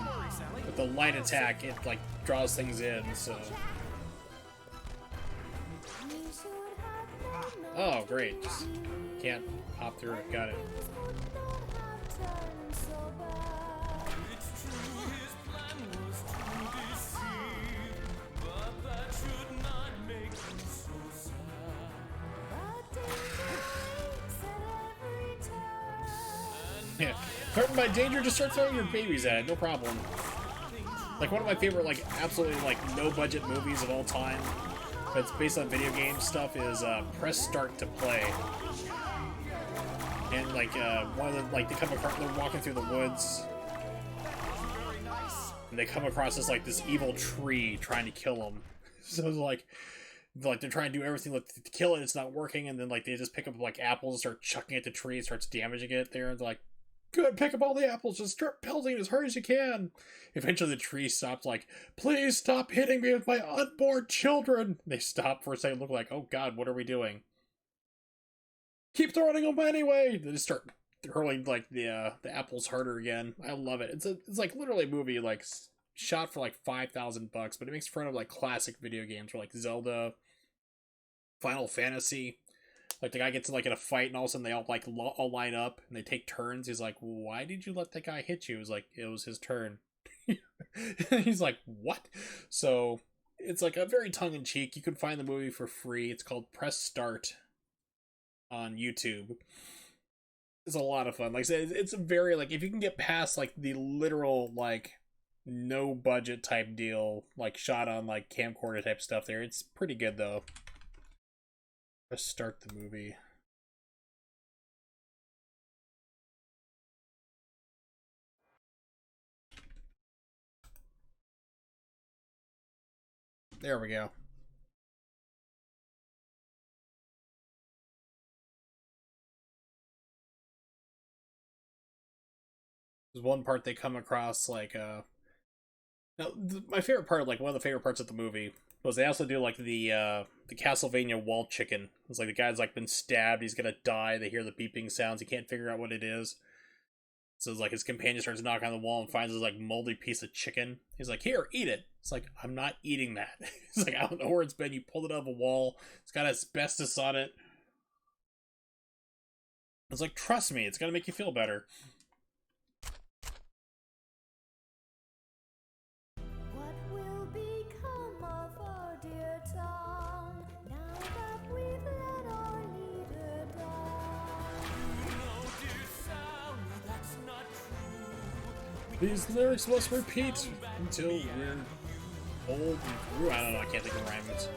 with the light attack, it like draws things in, so. We should have known Oh, great. Just can't hop through it. Got it. things would not have turned so bad. It's true, his plan was to deceive, but that should not make you so sad. But danger waits at every turn. Yeah. Threatened by danger, just start throwing your babies at it. No problem. Like one of my favorite, like absolutely like no budget movies of all time, but it's based on video game stuff, is Press Start to Play. And like one of the they come across, they're walking through the woods, and they come across this evil tree trying to kill them. So it's like they're trying to do everything to kill it, it's not working, and then like they just pick up like apples and start chucking at the tree, it starts damaging it there, and they're like, good, pick up all the apples, just start pelting as hard as you can. Eventually the tree stops like, please stop hitting me with my unborn children. They stop for a second, look like, oh god, what are we doing? Keep throwing them anyway. They just start hurling like the apples harder again. I love it. It's like literally a movie like shot for like $5,000, but it makes fun of like classic video games, or like Zelda, Final Fantasy. Like the guy gets like in a fight, and all of a sudden they all like all line up and they take turns. He's like, "Why did you let that guy hit you?" It was like it was his turn. He's like, "What?" So it's like a very tongue in cheek. You can find the movie for free. It's called Press Start on YouTube. It's a lot of fun. Like I said, it's a very like if you can get past like the literal like no budget type deal, like shot on like camcorder type stuff there. It's pretty good though. Let's start the movie. There we go. There's one part they come across like my favorite part, like one of the favorite parts of the movie, was they also do like the Castlevania wall chicken. It's like the guy's like been stabbed, he's gonna die, they hear the beeping sounds, he can't figure out what it is. So it's like his companion starts knocking on the wall and finds this like moldy piece of chicken. He's like, "Here, eat it." It's like, "I'm not eating that." It's like, "I don't know where it's been. You pulled it out of a wall. It's got asbestos on it." It's like, "Trust me, it's gonna make you feel better." What will become of our dear town now that we've let our leader die? These lyrics must repeat until we're old and through. I don't know, I can't think of rhymes.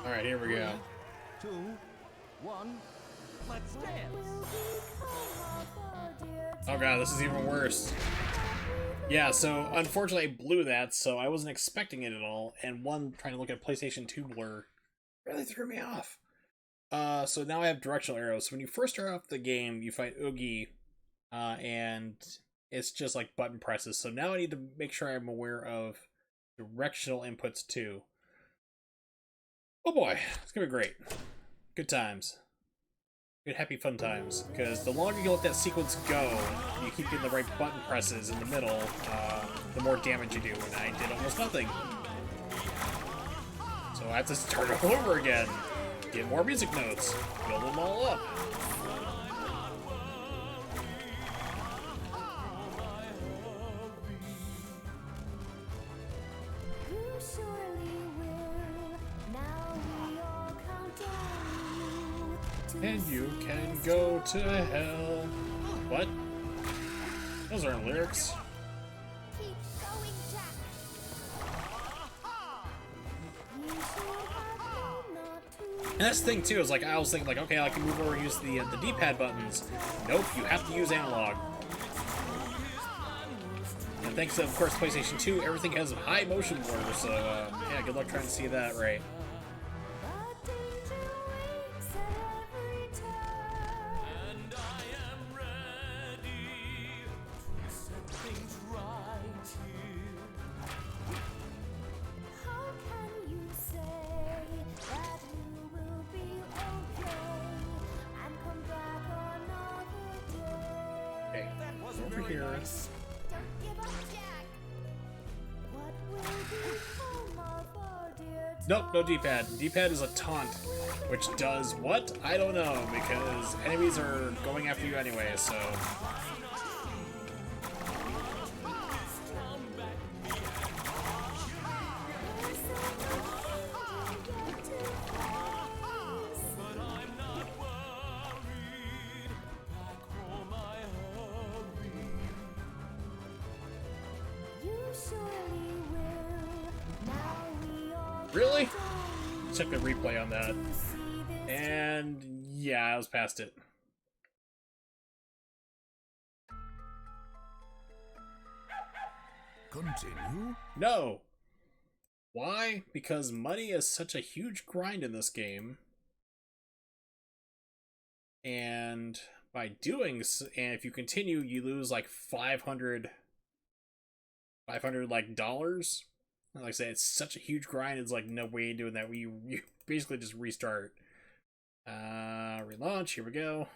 Alright, here we go. 2, 1, let's dance. Oh god, this is even worse. Yeah, so unfortunately I blew that, so I wasn't expecting it at all, and one, trying to look at PlayStation 2 blur really threw me off. So now I have directional arrows. So when you first start off the game, you fight Oogie, and it's just like button presses. So now I need to make sure I'm aware of directional inputs too. Oh boy, it's gonna be great. Good times. Good, happy, fun times. Because the longer you let that sequence go, you keep getting the right button presses in the middle, the more damage you do. And I did almost nothing. So I have to start all over again. Get more music notes. Build them all up. You surely will. Now we all count on you to And you see can this go to world. hell. What? Those aren't lyrics. Keep going, Jack. You should have known not to. And that's the thing too, is like I was thinking like, okay, I can move over and use the D-pad buttons. Nope, you have to use analog. And thanks to, of course, PlayStation 2, everything has high motion blur, so yeah, good luck trying to see that right. But danger waits at every turn. And I am ready to set things right here. How can you say that you will be okay and come back another day? Okay, That wasn't over very here. nice. Don't give up, Jack. What will become of our dear Nope, no D-pad. D-pad is a taunt, which does what? I don't know, because enemies are going after you anyway, so... You surely will. Now we all Really? count on you Check the replay on that. to see this And yeah, I was past it. Continue. No! Why? Because money is such a huge grind in this game. And by doing and if you continue, you lose like 500 like dollars. Like I said, it's such a huge grind. It's like no way of doing that. You basically just restart. Relaunch. Here we go.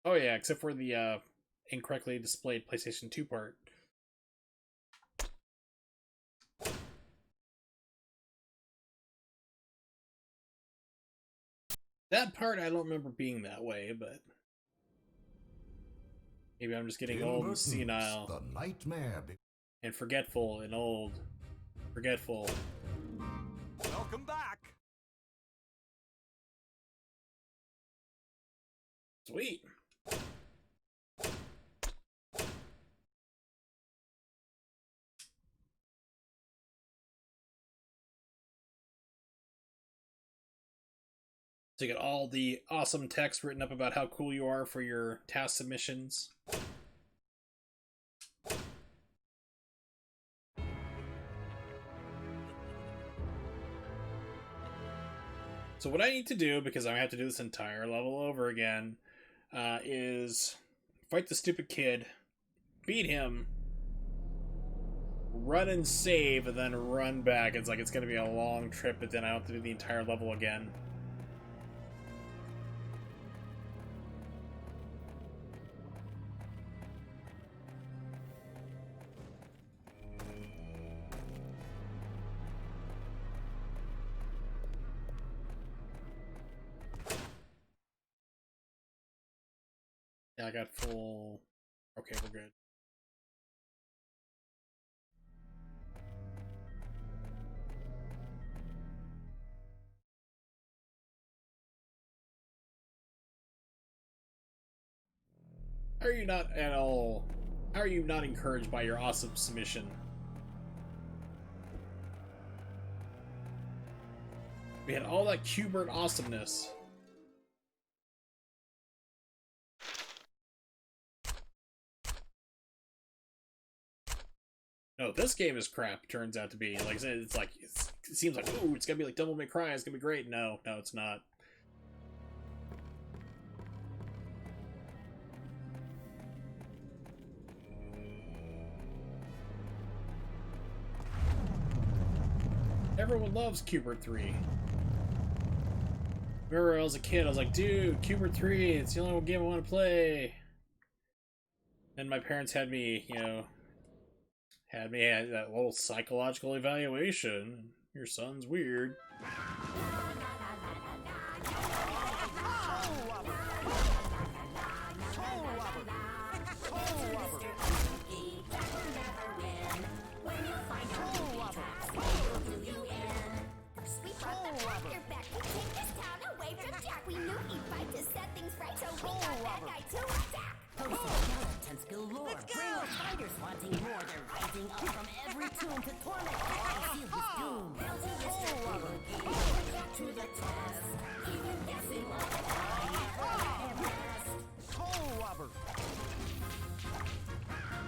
Oh yeah, except for the incorrectly displayed PlayStation 2 part. That part I don't remember being that way, but maybe I'm just getting old and senile. The nightmare. And forgetful and old. Forgetful. Welcome back. Sweet. To get all the awesome text written up about how cool you are for your task submissions. So what I need to do, because I have to do this entire level over again, is fight the stupid kid, beat him, run and save, and then run back. It's like it's going to be a long trip, but then I have to do the entire level again. Yeah, I got full... Okay, we're good. How are you not at all... How are you not encouraged by your awesome submission? We had all that Q*bert awesomeness. No, this game is crap, turns out to be. Like I said, it's like, it seems like, ooh, it's gonna be like Devil May Cry, it's gonna be great. No, it's not. Everyone loves Q*bert 3. Remember when I was a kid, I was like, dude, Q*bert 3, it's the only game I want to play. And my parents had me, had that little psychological evaluation. Your son's weird. Wanting more, they're rising up from every tomb to torment and seal his doom. Hail to Mr. Oogie, to the test, even guessing like a guy and best. Toe rubber.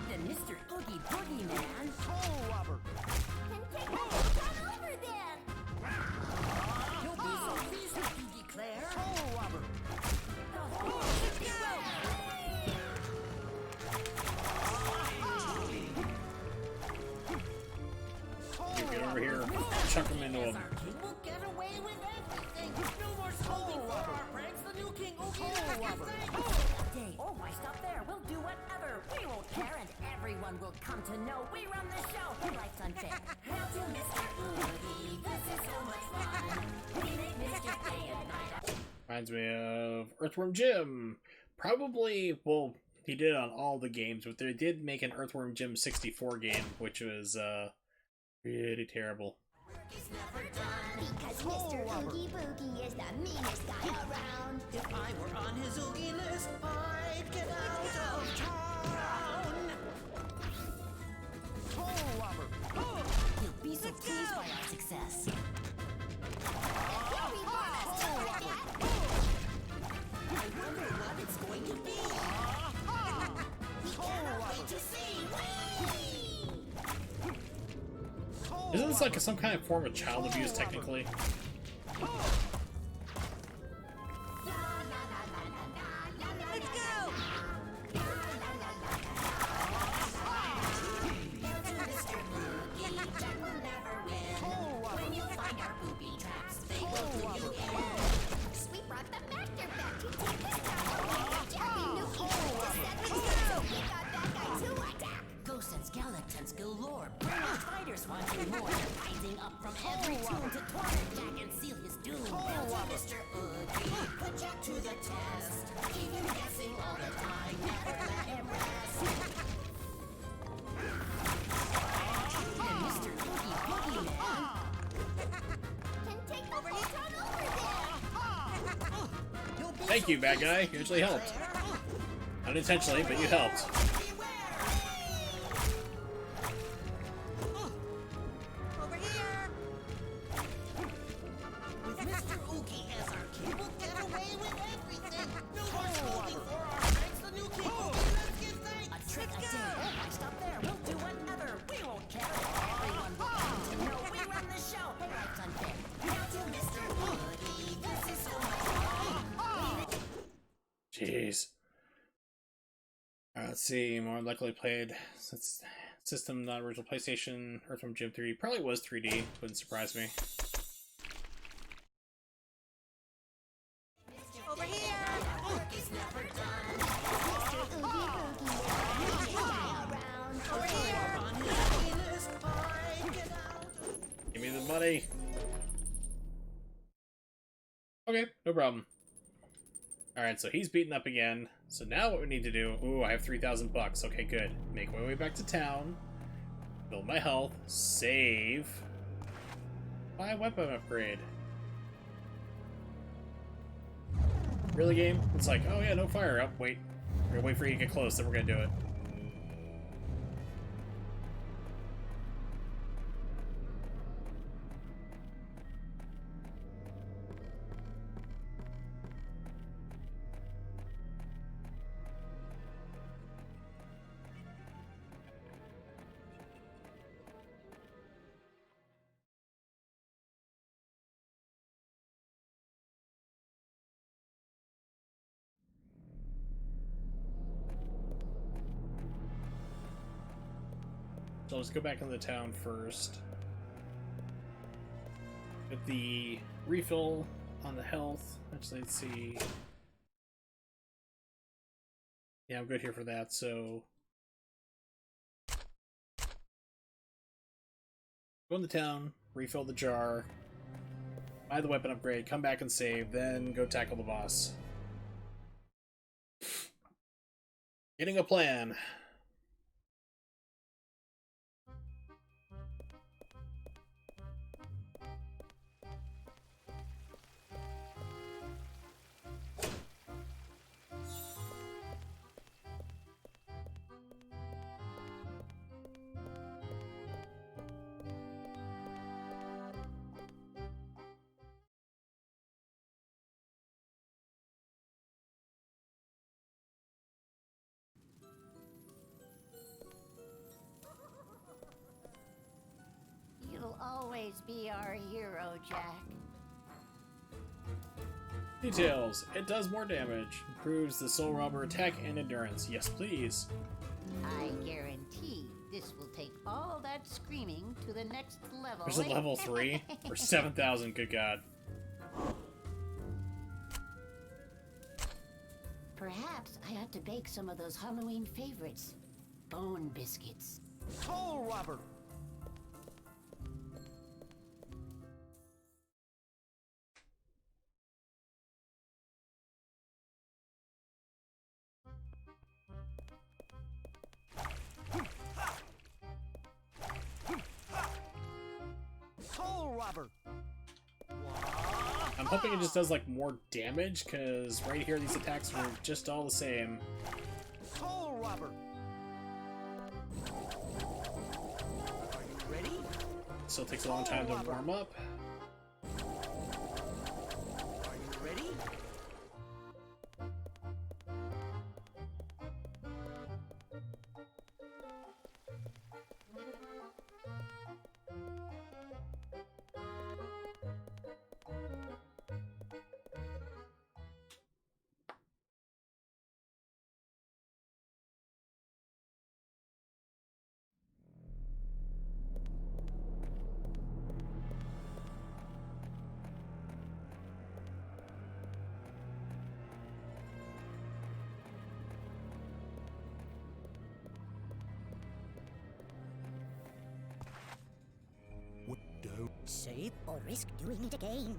Then Mr. Oogie Boogie Man. Toe rubber. Then take my run over then! You'll be so pleased, you declare. Toe rubber. Get over here. Chuck him into him. We'll get away with everything. No more scolding for our pranks. The new King Oogie. Oh, why stop there? We'll do whatever. We won't care, and everyone will come to know we run the show. Life's unfair. Hail to Mr. Oogie. This is so much fun. We make mischief day and night. Reminds me of Earthworm Jim. Probably, well, he did it on all the games, but they did make an Earthworm Jim 64 game, which was, pretty terrible. It's never done because Mr. Oogie Boogie is the meanest guy around. If I were on his Oogie list, I'd get out of town. Toe rubber. He'll be so pleased by our success. We promise to this like some kind of form of child abuse, technically? Let's go! When you find our booby traps, they will do you in. We brought the master back to take us down. Jerry knew he was so we got that guy to attack. Ghosts and skeletons galore. Brainwashed fighters wanting more. They're rising up from every tomb to torment Jack and seal his doom. Hail to Mr. Oogie, put Jack to the test. Keep him guessing all the time, never let him rest. And Mr. Oogie Boogeyman Can take the whole town over there. Thank you, bad guy. You actually helped. Unintentionally, but you helped. Over here! With Mr. Oogie as our king, we'll get away with everything. No more schooling for our friends. The new king will be. Let's give thanks. a trick a day. Why stop there? We'll do whatever. We won't care. Everyone will come to know we run the show. Hey, life's unfair. Now to Mr. Oogie, this is so much fun. Jeez. Let's see. More likely played since system, not original PlayStation. Earthworm Jim 3 probably was 3D. Wouldn't surprise me. Over here! Mr. Oogie Boogie. Around. Over here! Give me the money. Okay, no problem. Alright, so he's beaten up again. So now what we need to do... Ooh, I have 3,000 bucks. Okay, good. Make my way back to town. Build my health. Save. Buy a weapon upgrade. Really, game? It's like, oh yeah, no fire. Oh, wait. We're gonna wait for you to get close, then we're gonna do it. So let's go back into the town first. Get the refill on the health. Actually, let's see. Yeah, I'm good here for that, so... Go in the town, refill the jar, buy the weapon upgrade, come back and save, then go tackle the boss. Getting a plan. You'll always be our hero, Jack. Details. It does more damage. Improves the soul robber attack and endurance. Yes, please. I guarantee this will take all that screaming to the next level. There's a level 3 or 7,000. Good God. Perhaps I ought to bake some of those Halloween favorites. Bone biscuits. Soul Robber! Soul Robber! I'm hoping it just does like more damage, because right here these attacks are just all the same. Soul Robber! Are you ready? Still takes a long time to warm up. Are you ready? safe or risk doing it again.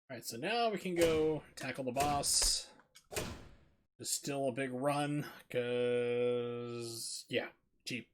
Alright, so now we can go tackle the boss. It's still a big run, because, yeah, cheap.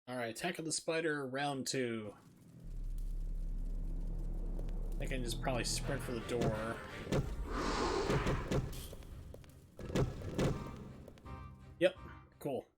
Alright, Attack of the Spider, round 2. I think I can just probably sprint for the door. Yep, cool.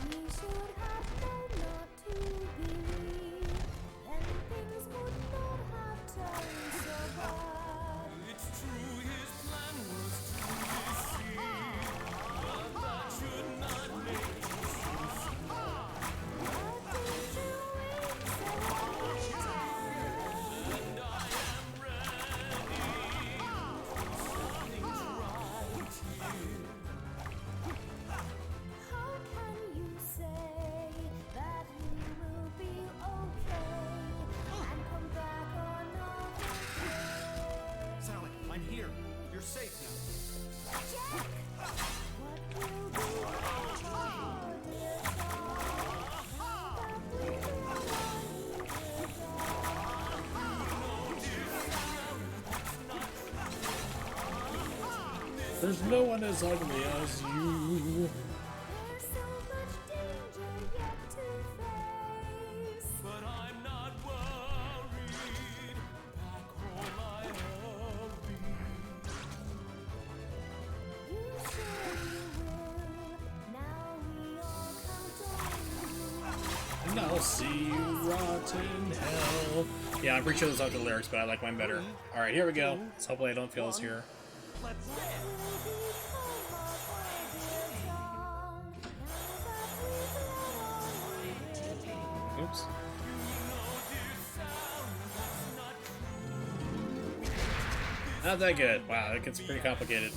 We should have known not to believe, then things would not have turned so bad. It's true, his plan was to deceive, but that should not make you and I am ready to set things right here. How can you say that we will be okay and come back another day? Sally, I'm here. You're safe now. Jack! What will be our dear song that we There's no one as ugly as you. There's so much danger yet to face. But I'm not worried. Back home I have been. You surely will. Now we all count on you. And I'll see you rot in hell. Yeah, I'm pretty sure those aren't the lyrics, but I like mine better. Alright, here we go. So hopefully I don't fail this here. Let's dance. Oops. Not that good. Wow, it gets pretty complicated.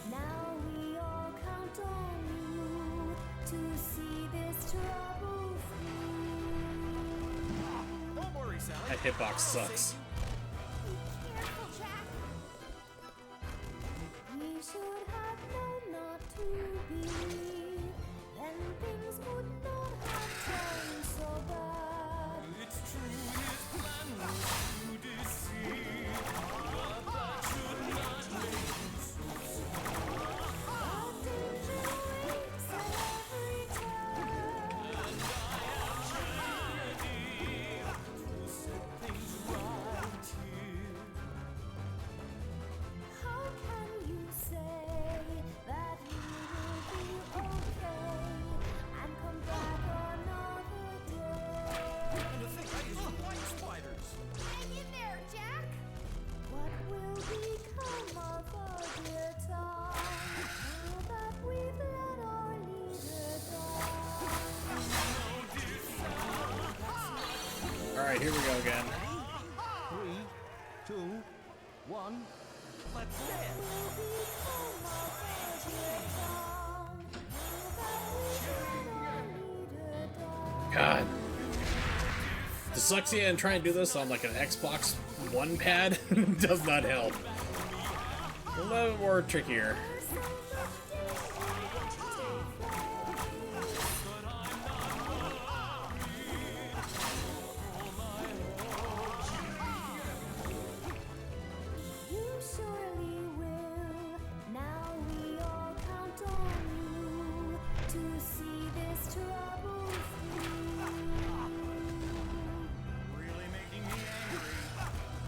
Now we all count on you to see this trouble through. Don't worry, Sally. That hitbox sucks. Careful, Jack. We should have known not to believe, then things would not have turned so bad. It's true, his plan was to deceive, but that should not make you so Our danger waits at every turn. and I am ready to set things right here. How can you say that we will be okay and come back another day? And to think I used the white spiders. Hang in there, Jack! What will become of our dear Tom now that we've let our leader die? Alright, here we go again. 3, 2, 1. Let's dance. Will be God. Dyslexia and trying to do this on like an Xbox One pad does not help. A little more trickier. You surely will. Now we all count on you to see this trouble through. Really making me angry.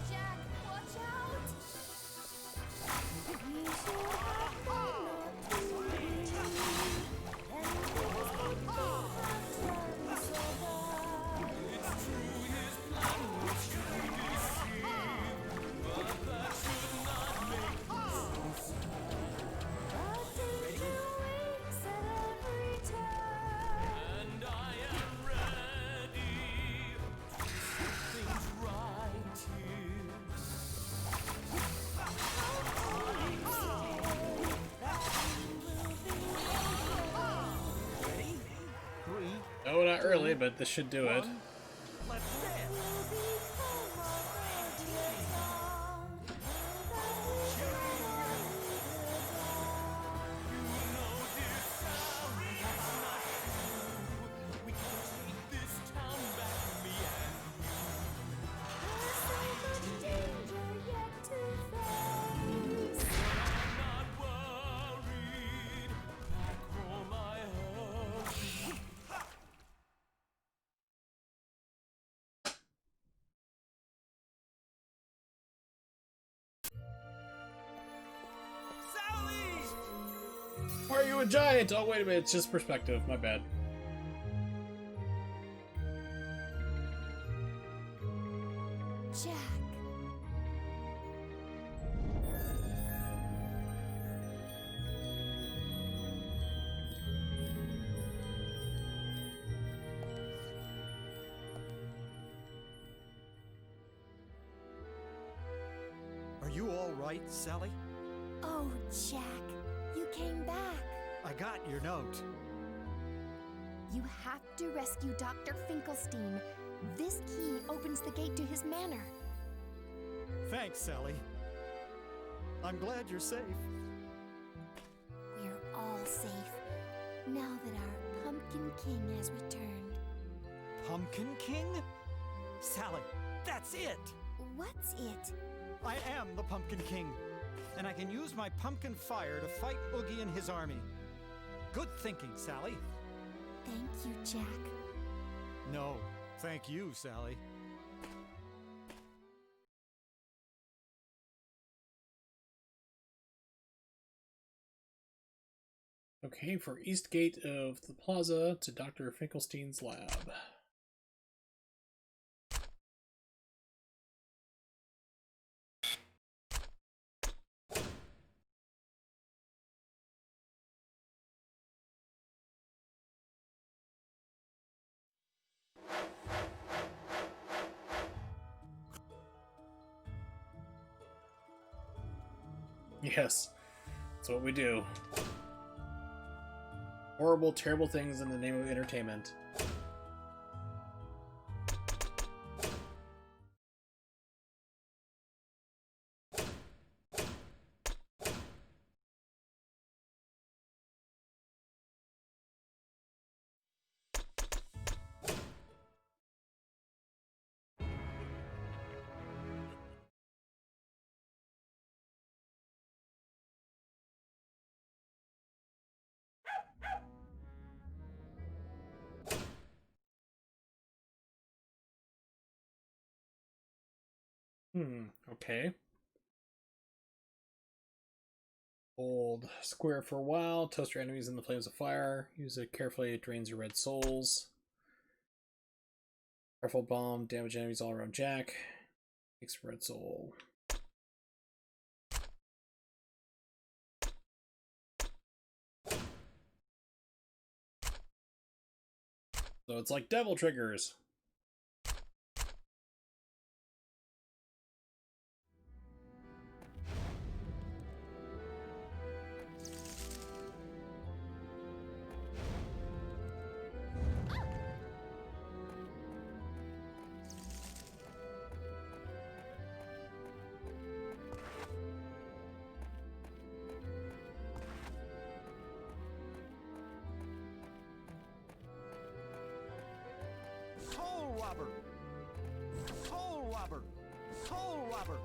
Jack, watch out! We should have been not to be. And things could have turned so bad. It's true, his plan was to deceive, but that should not make sense. But danger waits at every turn. And I am ready to set things right here. No, not early, but this should do it. Let's dance. We can take this town back, me and you. Danger yet to face. I'm not worried. Back home I have you. Are you a giant? Oh, wait a minute. It's just perspective. My bad. Jack. Are you all right, Sally? Oh, Jack, you came back. I got your note. You have to rescue Dr. Finkelstein. This key opens the gate to his manor. Thanks, Sally. I'm glad you're safe. We're all safe now that our Pumpkin King has returned. Pumpkin King? Sally, that's it! What's it? I am the Pumpkin King, and I can use my pumpkin fire to fight Oogie and his army. Good thinking, Sally. Thank you, Jack. No, thank you, Sally. Okay, for East Gate of the Plaza to Dr. Finkelstein's lab. Yes, that's what we do. Horrible, terrible things in the name of entertainment. Okay. Hold square for a while, toast your enemies in the flames of fire. Use it carefully, it drains your red souls. Powerful bomb, damage enemies all around Jack. Takes red soul. So it's like devil triggers. Soul robber! Soul robber! Soul robber!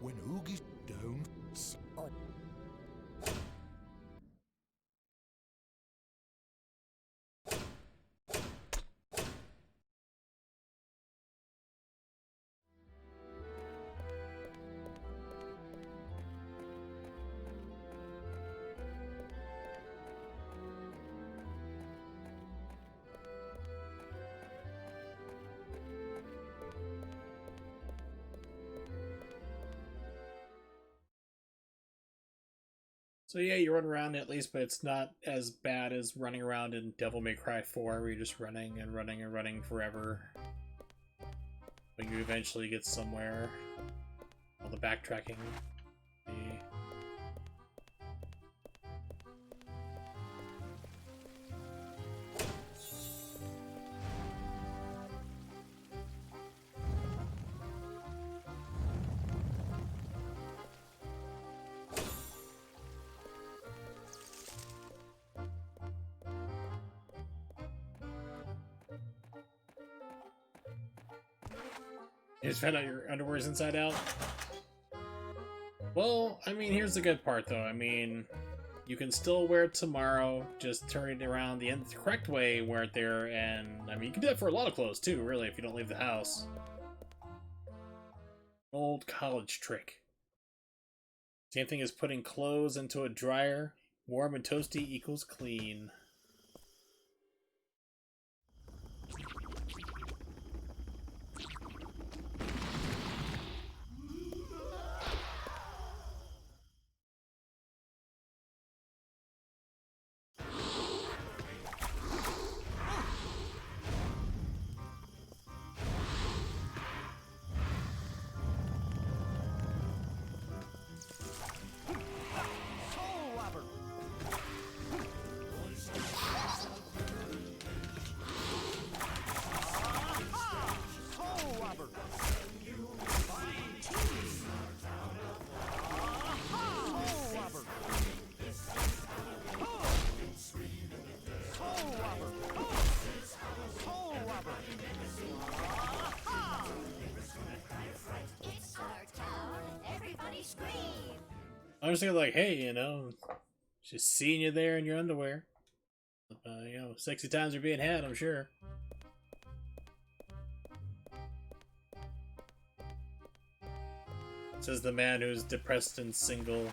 When Oogie's down, So yeah, you run around at least, but it's not as bad as running around in Devil May Cry 4, where you're just running and running and running forever. But you eventually get somewhere. All the backtracking. The... You just found out your underwear's inside out? Well, I mean, here's the good part, though. I mean, you can still wear it tomorrow, just turn it around the correct way, wear it there, and, I mean, you can do that for a lot of clothes, too, really, if you don't leave the house. Old college trick. Same thing as putting clothes into a dryer. Warm and toasty equals clean. I'm just thinking like, hey, you know, just seeing you there in your underwear. You know, sexy times are being had, I'm sure. Says the man who's depressed and single.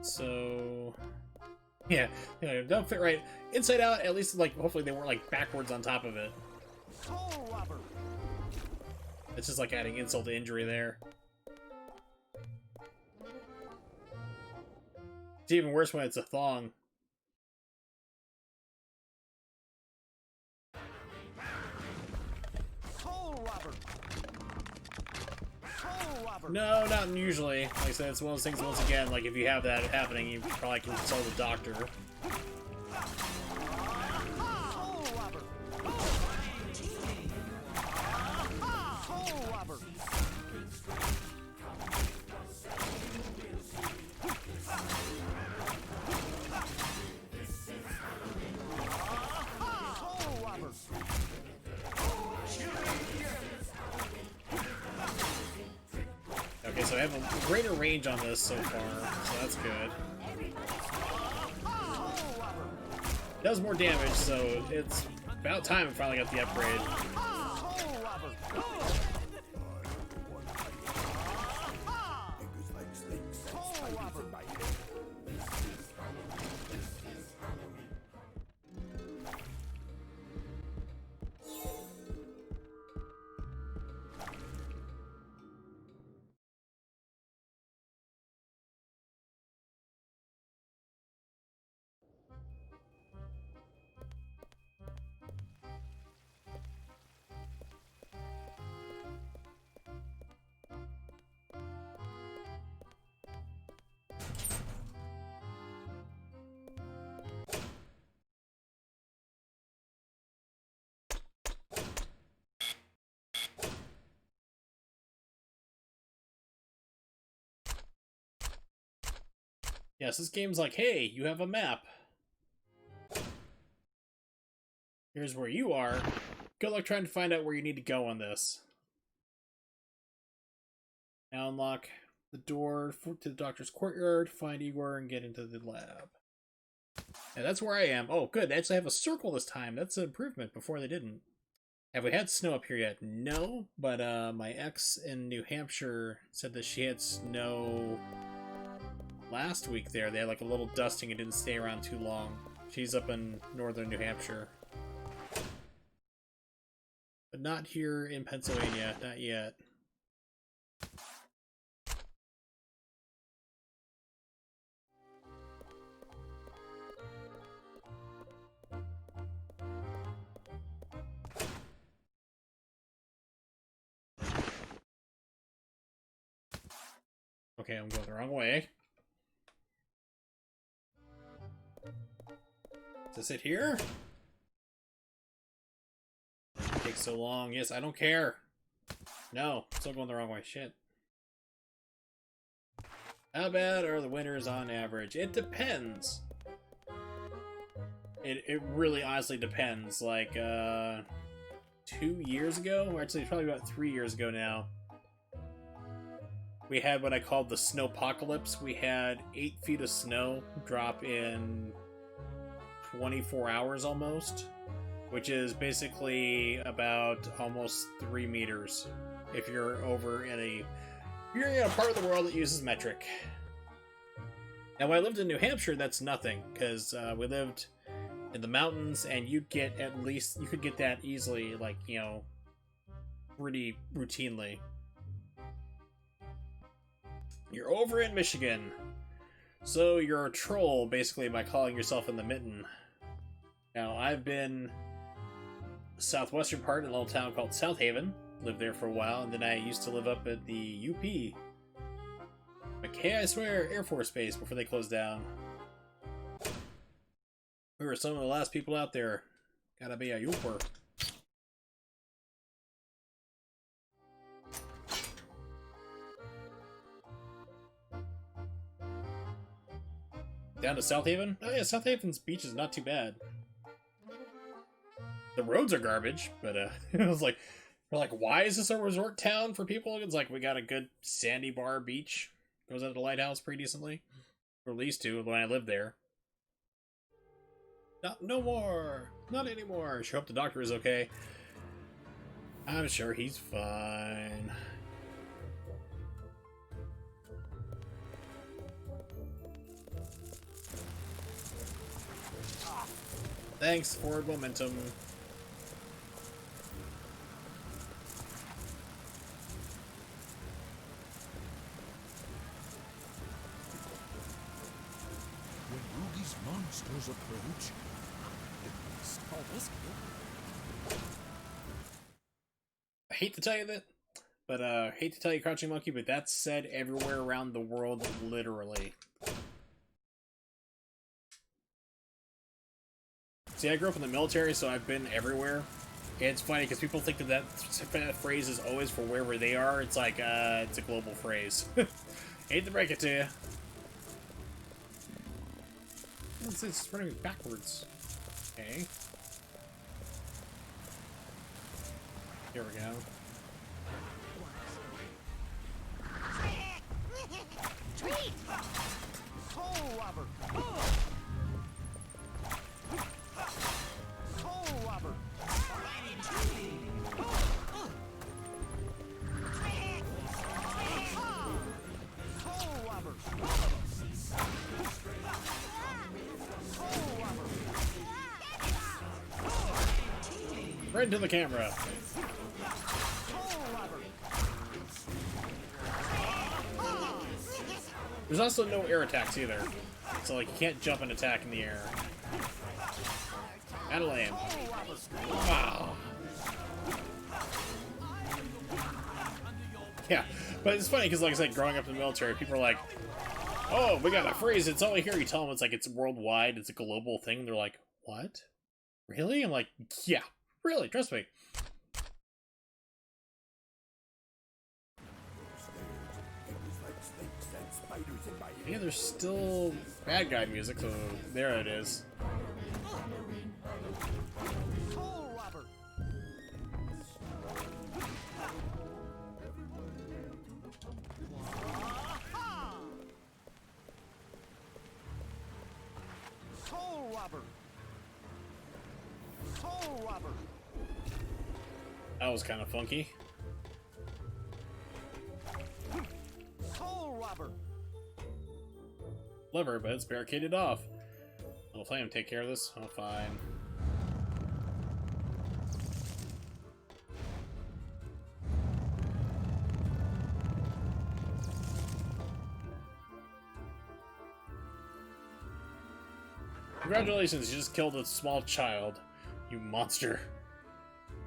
So... yeah, you know, don't fit right inside out. At least, like, hopefully they weren't like backwards on top of it. It's just like adding insult to injury there. It's even worse when it's a thong. No, not usually. Like I said, it's one of those things, once again, like if you have that happening, you probably can consult a doctor. Okay, so I have a greater range on this so far, so that's good. It does more damage, so it's about time I finally got the upgrade. Yes, this game's like, hey, you have a map. Here's where you are. Good luck trying to find out where you need to go on this. Now unlock the door to the doctor's courtyard, find Igor, and get into the lab. And that's where I am. Oh, good. They actually have a circle this time. That's an improvement. Before they didn't. Have we had snow up here yet? No, but my ex in New Hampshire said that she had snow last week there. They had like a little dusting and didn't stay around too long. She's up in northern New Hampshire. But not here in Pennsylvania. Not yet. Okay, I'm going the wrong way. Is this it here? It takes so long. Yes, I don't care. No, still going the wrong way. Shit. How bad are the winters on average? It depends. It really honestly depends. Like, 2 years ago? Or actually, probably about 3 years ago now. We had what I called the snowpocalypse. We had 8 feet of snow drop in 24 hours almost, which is basically about almost 3 meters if you're over you're in a part of the world that uses metric. And when I lived in New Hampshire, that's nothing, because we lived in the mountains, and you could get that easily, like, you know, pretty routinely. You're over in Michigan, so you're a troll, basically, by calling yourself in the mitten. Now, I've been southwestern part in a little town called South Haven, lived there for a while, and then I used to live up at the UP. McKay, I swear, Air Force Base before they closed down. We were some of the last people out there. Gotta be a Yooper. Down to South Haven? Oh yeah, South Haven's beach is not too bad. The roads are garbage, but it was like, we're like, why is this a resort town for people? It's like, we got a good sandy bar beach. Goes out to the lighthouse pretty decently. Or at least to when I lived there. No more! Not anymore! Sure hope the doctor is okay. I'm sure he's fine. Thanks, forward momentum. When Oogie's monsters approach, I hate to tell you that, but hate to tell you, Crouching Monkey, but that's said everywhere around the world, literally. See, I grew up in the military, so I've been everywhere. And it's funny because people think that phrase is always for wherever they are. It's like, it's a global phrase. Hate to break it to you. It's running me backwards. Okay. Here we go. Treat! Soul Robber! Soul Robber! Soul Robber! Right into the camera. There's also no air attacks either. So, like, you can't jump and attack in the air. Kinda lame. Wow. Yeah, but it's funny because, like I said, growing up in the military, people are like, oh, we got a phrase, it's only here. You tell them it's like, it's worldwide, it's a global thing. They're like, what? Really? I'm like, yeah, really, trust me. It was like snakes and spiders in my Yeah, there's still bad guy music, so there it is. Soul Robber! Soul Robber! Soul Robber! That was kind of funky. Soul Robber! Lever, but it's barricaded off. I'll play him take care of this. Oh, fine. Congratulations, you just killed a small child. You monster.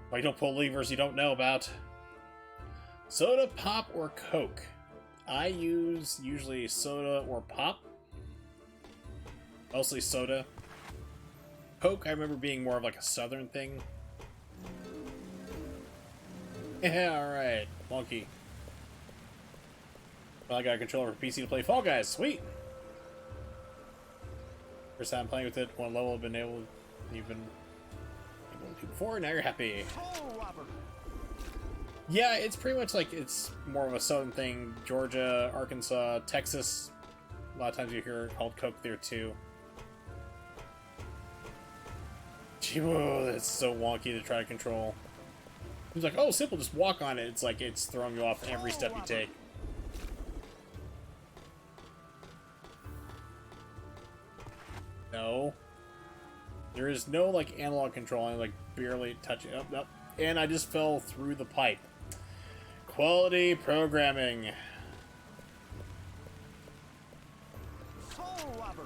Why you don't pull levers you don't know about? Soda, pop, or Coke? I use usually soda or pop. Mostly soda. Coke, I remember being more of like a southern thing. Yeah, alright. Monkey. Well, I got a controller for PC to play Fall Guys. Sweet! First time playing with it, one level I've been able to do before, now you're happy. Soul Robber! Yeah, it's pretty much like it's more of a southern thing. Georgia, Arkansas, Texas. A lot of times you hear it called Coke there too. Whoa, that's so wonky to try to control. He's like, oh, simple, just walk on it. It's like it's throwing you off every step you take. No. There is no, like, analog control. I, like, barely touch it. Oh, nope. And I just fell through the pipe. Quality programming. Soul Robber!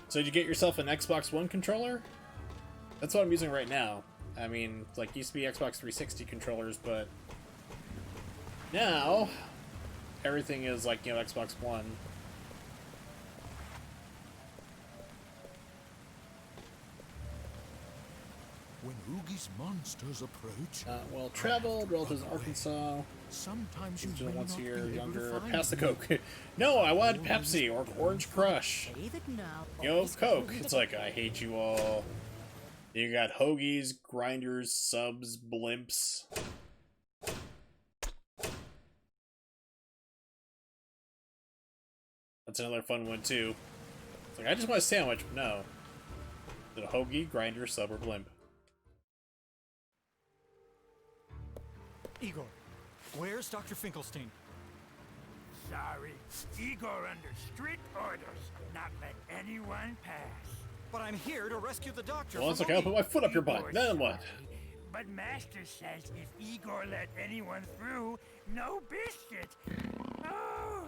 So did you get yourself an Xbox One controller? That's what I'm using right now. I mean, like, used to be Xbox 360 controllers, but now everything is like, you know, Xbox One. When Oogie's monsters approach, Well traveled, relatives in Arkansas. sometimes you Still may once not a year be able to younger. find Pass the them. Coke. No, I wanted Pepsi or Orange Crush. David now. Yo, Coke. It's like, I hate you all. You got hoagies, grinders, subs, blimps. That's another fun one, too. It's like, I just want a sandwich, but no. Is it a hoagie, grinder, sub, or blimp? Igor, where's Dr. Finkelstein? Sorry, Igor under strict orders. Not let anyone pass. But I'm here to rescue the doctor. Well, it's from okay, I'll put Oogie. my foot up your butt. Igor's Then what? sorry, but Master says if Igor let anyone through, no biscuit. Oh,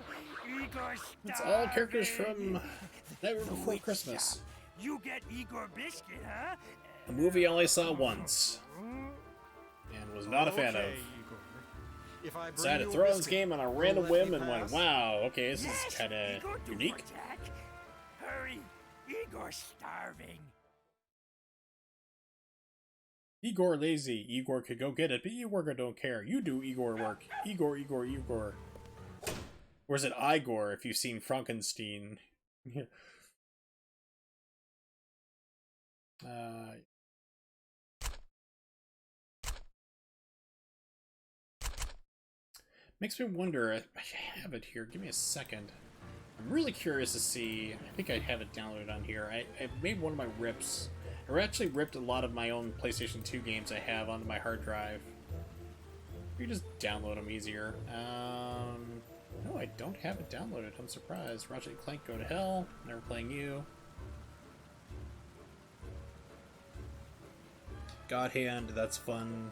Igor It's all characters starving. from Nightmare The Before witch Christmas. shop. You get Igor biscuit, huh? A movie I only saw once. And was not a fan of. Okay, Igor. If I bring Decided you to a throw in this biscuit, game on a you'll random let whim me and went, pass? wow, okay, this Yes, is kind of Igor, do unique. it, Jack. Hurry, Igor's starving. Igor lazy. Igor could go get it, but Igor don't care. You do Igor work. Igor, Igor, Igor. Or is it Igor if you've seen Frankenstein? Makes me wonder. I have it here. Give me a second. I'm really curious to see. I think I have it downloaded on here. I made one of my rips. I actually ripped a lot of my own PlayStation 2 games I have onto my hard drive. You just download them easier. No, I don't have it downloaded. I'm surprised. Ratchet and Clank, go to hell. Never playing you. God Hand, that's fun.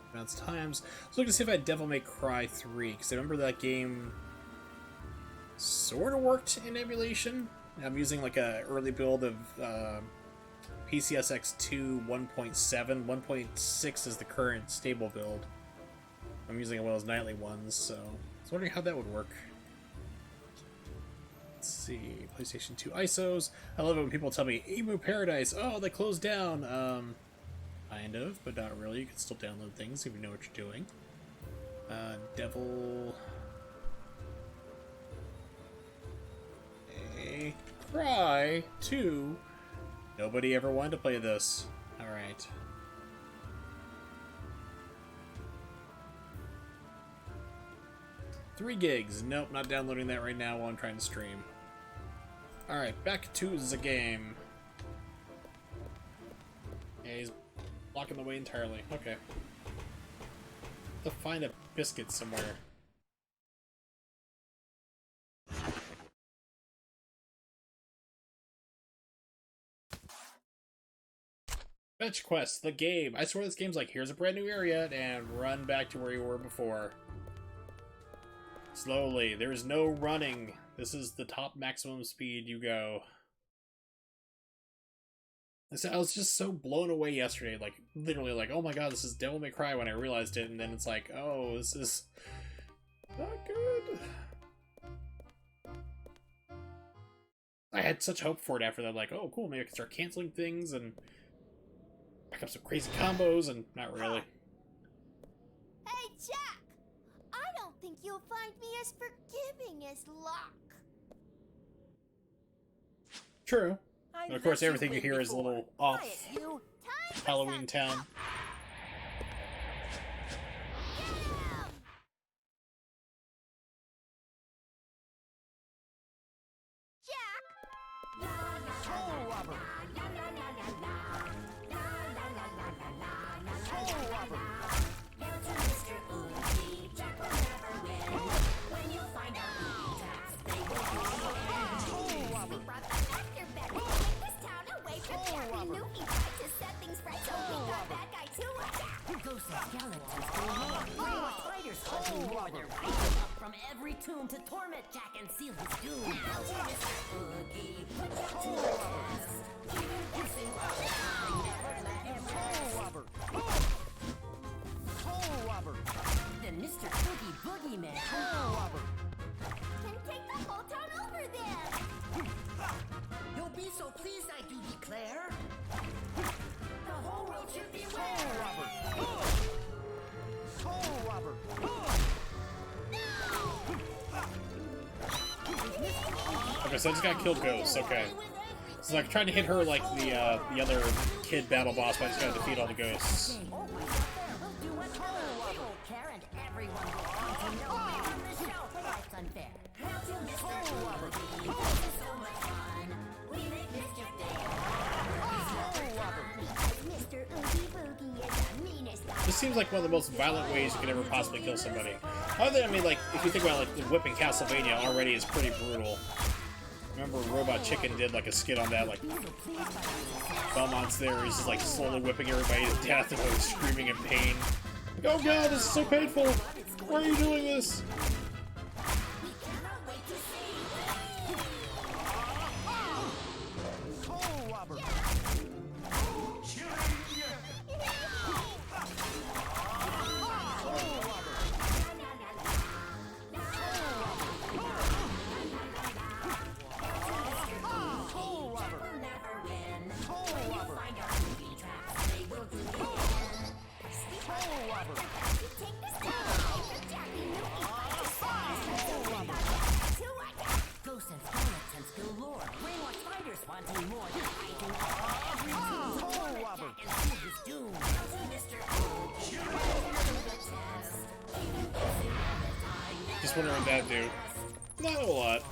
Advanced Times. I was looking to see if I had Devil May Cry 3, because I remember that game sort of worked in emulation. I'm using like a early build of PCSX2 1.7. 1.6 is the current stable build. I'm using one of those nightly ones, so I was wondering how that would work. Let's see, PlayStation 2 ISOs. I love it when people tell me, Emu Paradise, oh, they closed down. Kind of, but not really. You can still download things if you know what you're doing. Devil A Cry 2. Nobody ever wanted to play this. Alright. $3 gigs. Nope, not downloading that right now while I'm trying to stream. Alright, back to the game. Yeah, he's blocking the way entirely. Okay. To find a biscuit somewhere. Fetch quest, the game. I swear this game's like, here's a brand new area, and run back to where you were before. Slowly. There's no running. This is the top maximum speed you go. I was just so blown away yesterday, like, literally like, oh my god, this is Devil May Cry when I realized it, and then it's like, oh, this is not good. I had such hope for it after that, like, oh cool, maybe I can start canceling things and pick up some crazy combos, and not really. Hey, Jack! I don't think you'll find me as forgiving as Locke. True. And of course, everything you hear is a little off Halloween Town. From every tomb to torment Jack and seal his doom. Now to Mr. Oogie, put you to the test. You sing all the time, never let him rest. Then Mr. Oogie Boogeyman. Can take the whole town over then. You'll be so pleased, I do declare. The whole world should beware. Okay, so I just got killed Ghost, okay. So like trying to hit her like the other kid battle boss, but I just gotta defeat all the ghosts. This seems like one of the most violent ways you could ever possibly kill somebody. Other than, I mean, like, if you think about, like, the whip in Castlevania already is pretty brutal. Remember Robot Chicken did, like, a skit on that, like, Belmont's there, he's just, like, slowly whipping everybody to death and, like, screaming in pain. Like, oh god, this is so painful! Why are you doing this? Just wondering what that do. Not a lot.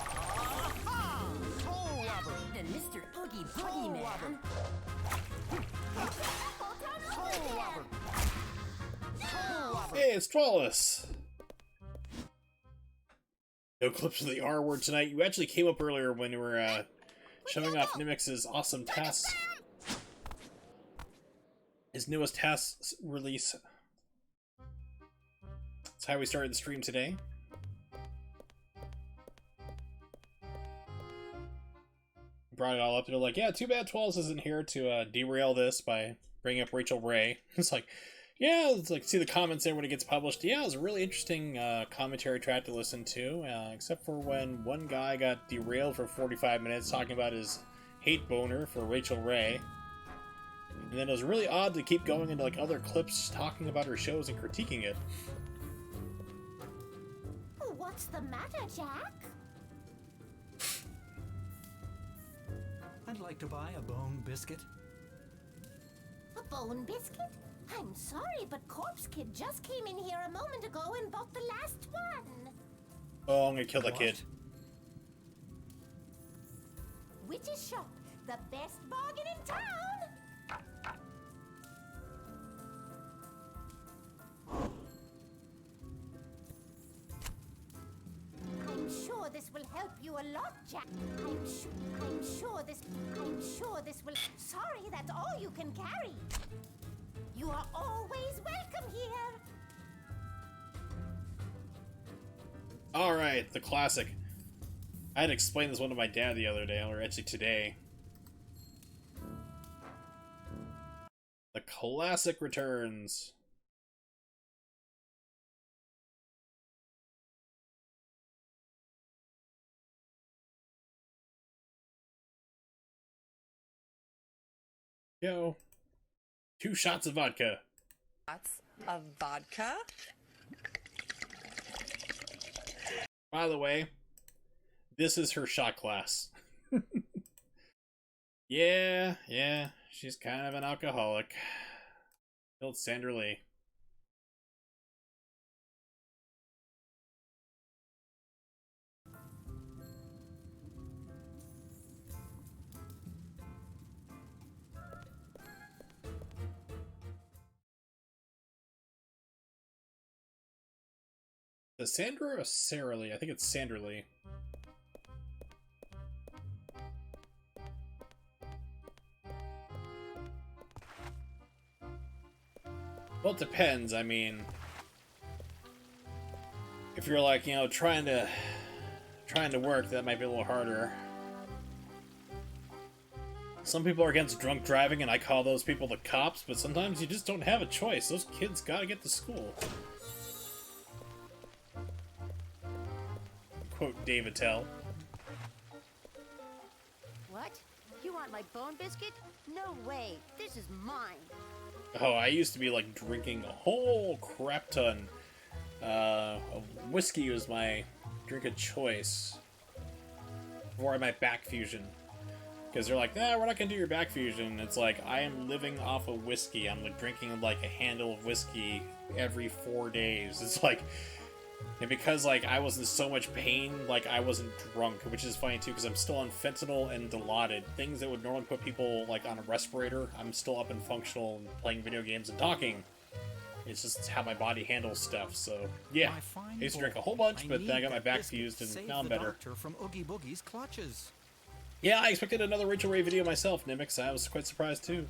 Then Mr. Oogie Boogeyman. Hey, it's Flawless! No clips of the R word tonight. You actually came up earlier when you were showing off Nimix's awesome tasks. His newest tasks release. That's how we started the stream today. Brought it all up. They're like, yeah, too bad 12 isn't here to derail this by bringing up Rachel Ray. It's like, yeah, it's like, see the comments there when it gets published. Yeah, it was a really interesting commentary track to listen to, except for when one guy got derailed for 45 minutes talking about his hate boner for Rachel Ray. And then it was really odd to keep going into like other clips talking about her shows and critiquing it. What's the matter, Jack? I'd like to buy a bone biscuit. A bone biscuit? I'm sorry, but Corpse Kid just came in here a moment ago and bought the last one. Oh, I'm gonna kill that What? kid. Witch's Shop, the best bargain in town. I'm sure this will help you a lot, Jack. I'm sure this will. Sorry, that's all you can carry. You are always welcome here. Alright, the classic. I had to explain this one to my dad the other day, or actually today. The classic returns. Go. 2 shots of vodka. Lots of vodka. By the way, this is her shot class. Yeah, she's kind of an alcoholic. Killed Sandra Lee. Is Sandra or Sarah Lee? I think it's Sandra Lee. Well, it depends. I mean, if you're like, you know, trying to work, that might be a little harder. Some people are against drunk driving, and I call those people the cops, but sometimes you just don't have a choice. Those kids gotta get to school. Quote David Tell. What? You want my bone biscuit? No way. This is mine. Oh, I used to be like drinking a whole crap ton. Whiskey was my drink of choice before I had my back fusion. Because they're like, nah, we're not gonna do your back fusion. It's like, I am living off of whiskey. I'm like drinking like a handle of whiskey every 4 days. It's like, and because like I was in so much pain, like I wasn't drunk, which is funny too, because I'm still on fentanyl and Dilaudid, things that would normally put people like on a respirator. I'm still up and functional and playing video games and talking. It's just how my body handles stuff. So yeah, I used to drink a whole bunch, but then I got my back fused and now I'm better. From Oogie Boogie's clutches. Yeah, I expected another Rachel Ray video myself, Nimix. I was quite surprised too.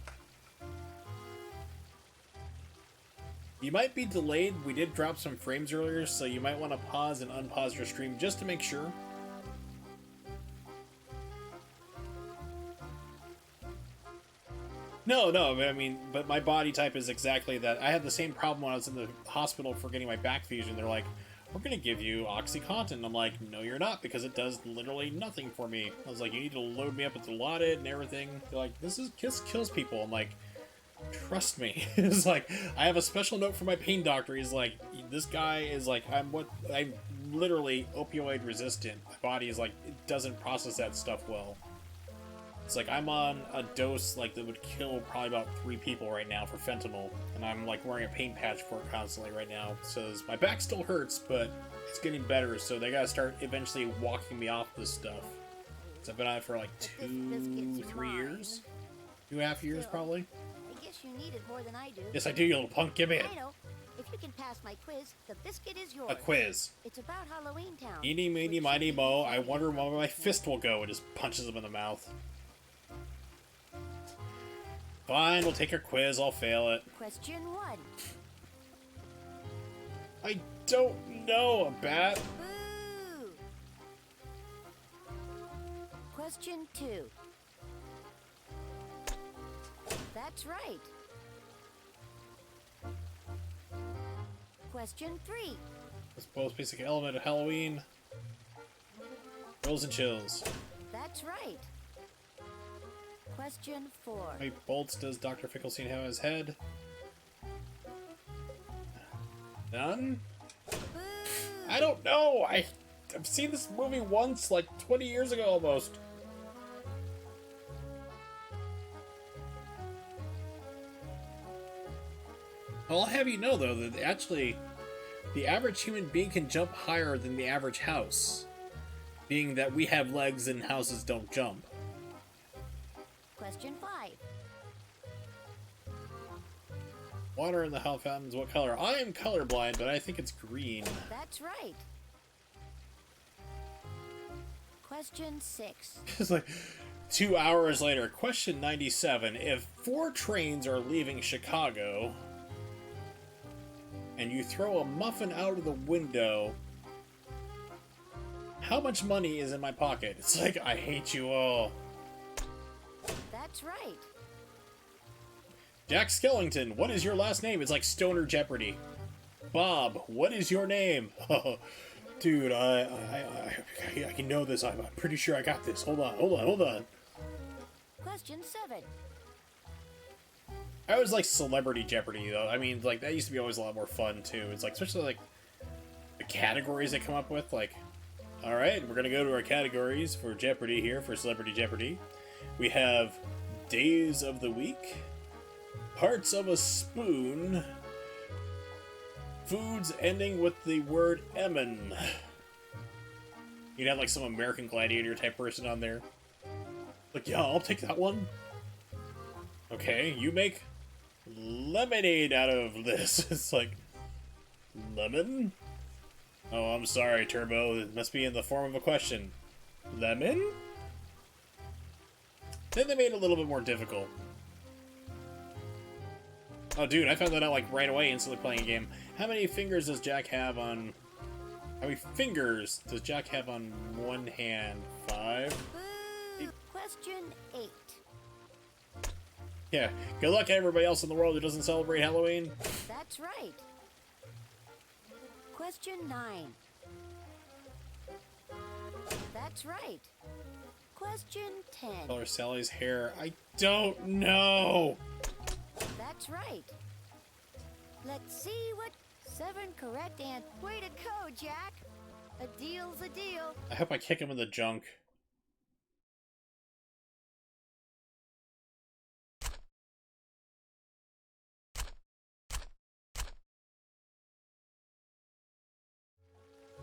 You might be delayed. We did drop some frames earlier, so you might want to pause and unpause your stream just to make sure. No, I mean, but my body type is exactly that. I had the same problem when I was in the hospital for getting my back fusion. They're like, we're going to give you OxyContin. I'm like, no, you're not, because it does literally nothing for me. I was like, you need to load me up with Dilaudid and everything. They're like, this kills people. I'm like, trust me. It's like, I have a special note for my pain doctor. He's like, this guy is like, I'm literally opioid resistant. My body is like, it doesn't process that stuff well. It's like, I'm on a dose like that would kill probably about 3 people right now for fentanyl, and I'm like wearing a pain patch for it constantly right now. So my back still hurts, but it's getting better, so they gotta start eventually walking me off this stuff. So I've been on it for like 2-3 years? 2.5 years probably? I guess you need it more than I do. Yes, I do, you little punk. Give me it. I know. If you can pass my quiz, the biscuit is yours. A quiz. It's about Halloween Town. Eeny, meeny, miny, mo. I wonder where my fist will go. It just punches him in the mouth. Fine, we'll take your quiz. I'll fail it. Question 1. I don't know, a bat. Boo! Question 2. That's right. Question 3. What's the most basic element of Halloween? Thrills and chills. That's right. Question 4. How many bolts does Dr. Finkelstein have in his head? None? Boo! I don't know! I've seen this movie once, like 20 years ago almost. I'll have you know, though, that actually the average human being can jump higher than the average house, being that we have legs and houses don't jump. Question 5. Water in the hell fountains, what color? I am colorblind, but I think it's green. That's right. Question 6. It's like 2 hours later. Question 97. If 4 trains are leaving Chicago and you throw a muffin out of the window, how much money is in my pocket? It's like, I hate you all. That's right. Jack Skellington, what is your last name? It's like Stoner Jeopardy. Bob, what is your name? Dude, I can know this. I'm pretty sure I got this. Hold on. Question 7. I always like Celebrity Jeopardy, though. I mean, like, that used to be always a lot more fun, too. It's like, especially, like, the categories they come up with. Like, alright, we're gonna go to our categories for Jeopardy here, for Celebrity Jeopardy. We have Days of the Week, Parts of a Spoon, Foods ending with the word "emin." You'd have, like, some American Gladiator type person on there. Like, yeah, I'll take that one. Okay, you make lemonade out of this. It's like, lemon? Oh, I'm sorry, Turbo. It must be in the form of a question. Lemon? Then they made it a little bit more difficult. Oh, dude, I found that out, like, right away, instantly playing a game. How many fingers does Jack have on... How many fingers does Jack have on one hand? 5? Question 8. Yeah, good luck to everybody else in the world who doesn't celebrate Halloween. That's right. Question 9. That's right. Question 10. Color Sally's hair. I don't know. That's right. Let's see what 7 correct and way to go, Jack. A deal's a deal. I hope I kick him in the junk.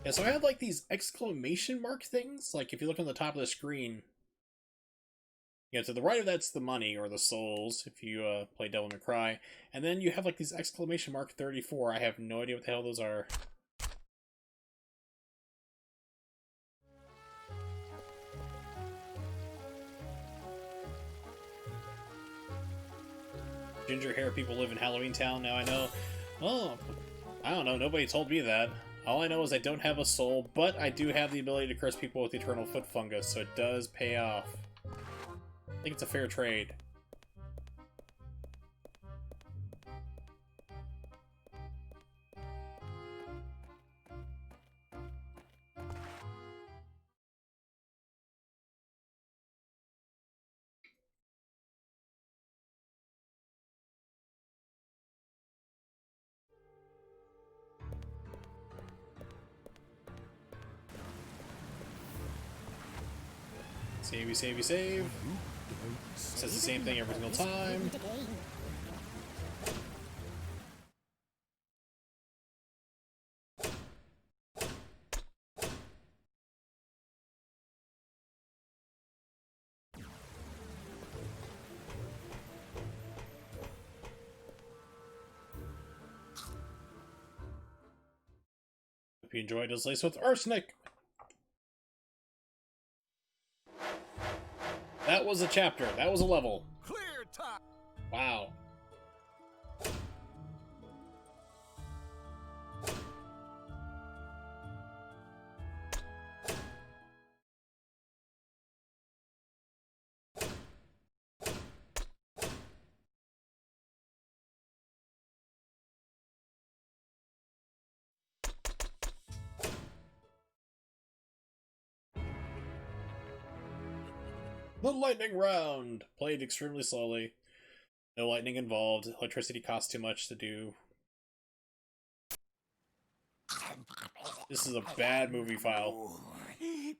Yeah, so I had like these exclamation mark things. Like if you look on the top of the screen, yeah, to the right of that's the money or the souls if you play Devil May Cry, and then you have like these exclamation mark 34. I have no idea what the hell those are. Ginger hair people live in Halloween Town. Now I know. Oh, I don't know. Nobody told me that. All I know is I don't have a soul, but I do have the ability to curse people with eternal foot fungus, so it does pay off. I think it's a fair trade. Save. Says the same thing every single time. Hope you enjoyed his lace with arsenic. That was a chapter. That was a level. Clear time. Wow. The lightning round! Played extremely slowly. No lightning involved. Electricity costs too much to do. This is a bad movie file.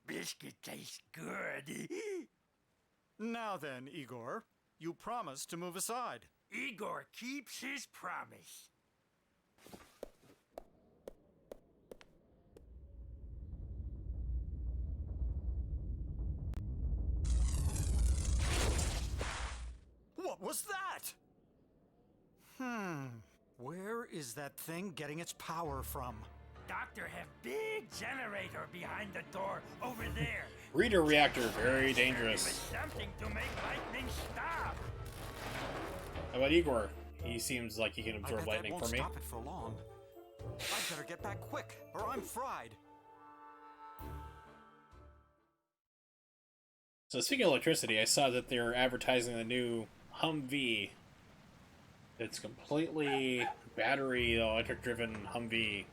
Biscuit tastes good. Now then, Igor, you promised to move aside. Igor keeps his promise. was that? Where is that thing getting its power from? Doctor have big generator behind the door over there. Reader reactor, very With dangerous. something to make lightning stop. How about Igor? He seems like he can I absorb bet lightning that won't for me. stop it for long. I'd better get back quick, or I'm fried. So speaking of electricity, I saw that they're advertising the new Humvee. It's completely battery electric driven Humvee.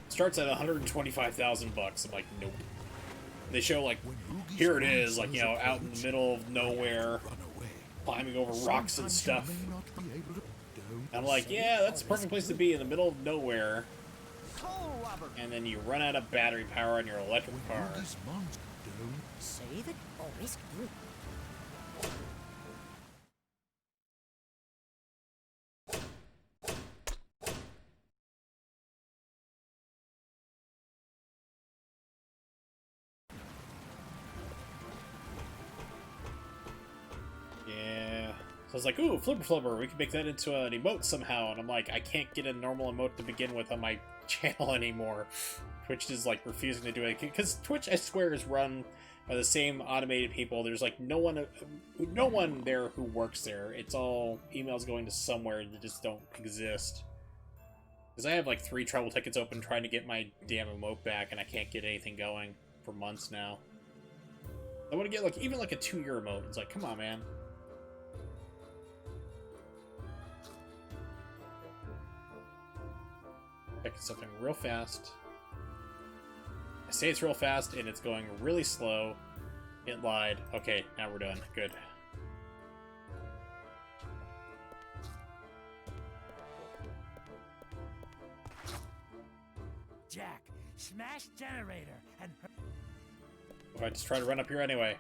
Starts at $125,000. I'm like, nope. They show like, here it is, like, you know, out in the middle of nowhere, climbing over rocks and stuff. I'm like, yeah, that's the perfect place to be, in the middle of nowhere. And then you run out of battery power on your electric car. Save it or risk it. Yeah. So I was like, ooh, Flipper Flipper, we can make that into an emote somehow. And I'm like, I can't get a normal emote to begin with on my channel anymore. Twitch is like refusing to do it. Because Twitch, I swear, is run by the same automated people. There's like no one there who works there. It's all emails going to somewhere that just don't exist. Because I have like 3 trouble tickets open trying to get my damn emote back, and I can't get anything going for months now. I want to get like even like a 2-year emote. It's like, come on, man. Checking something real fast. I say it's real fast, and it's going really slow. It lied. Okay, now we're done. Good. Jack, smash generator and... If I just try to run up here anyway.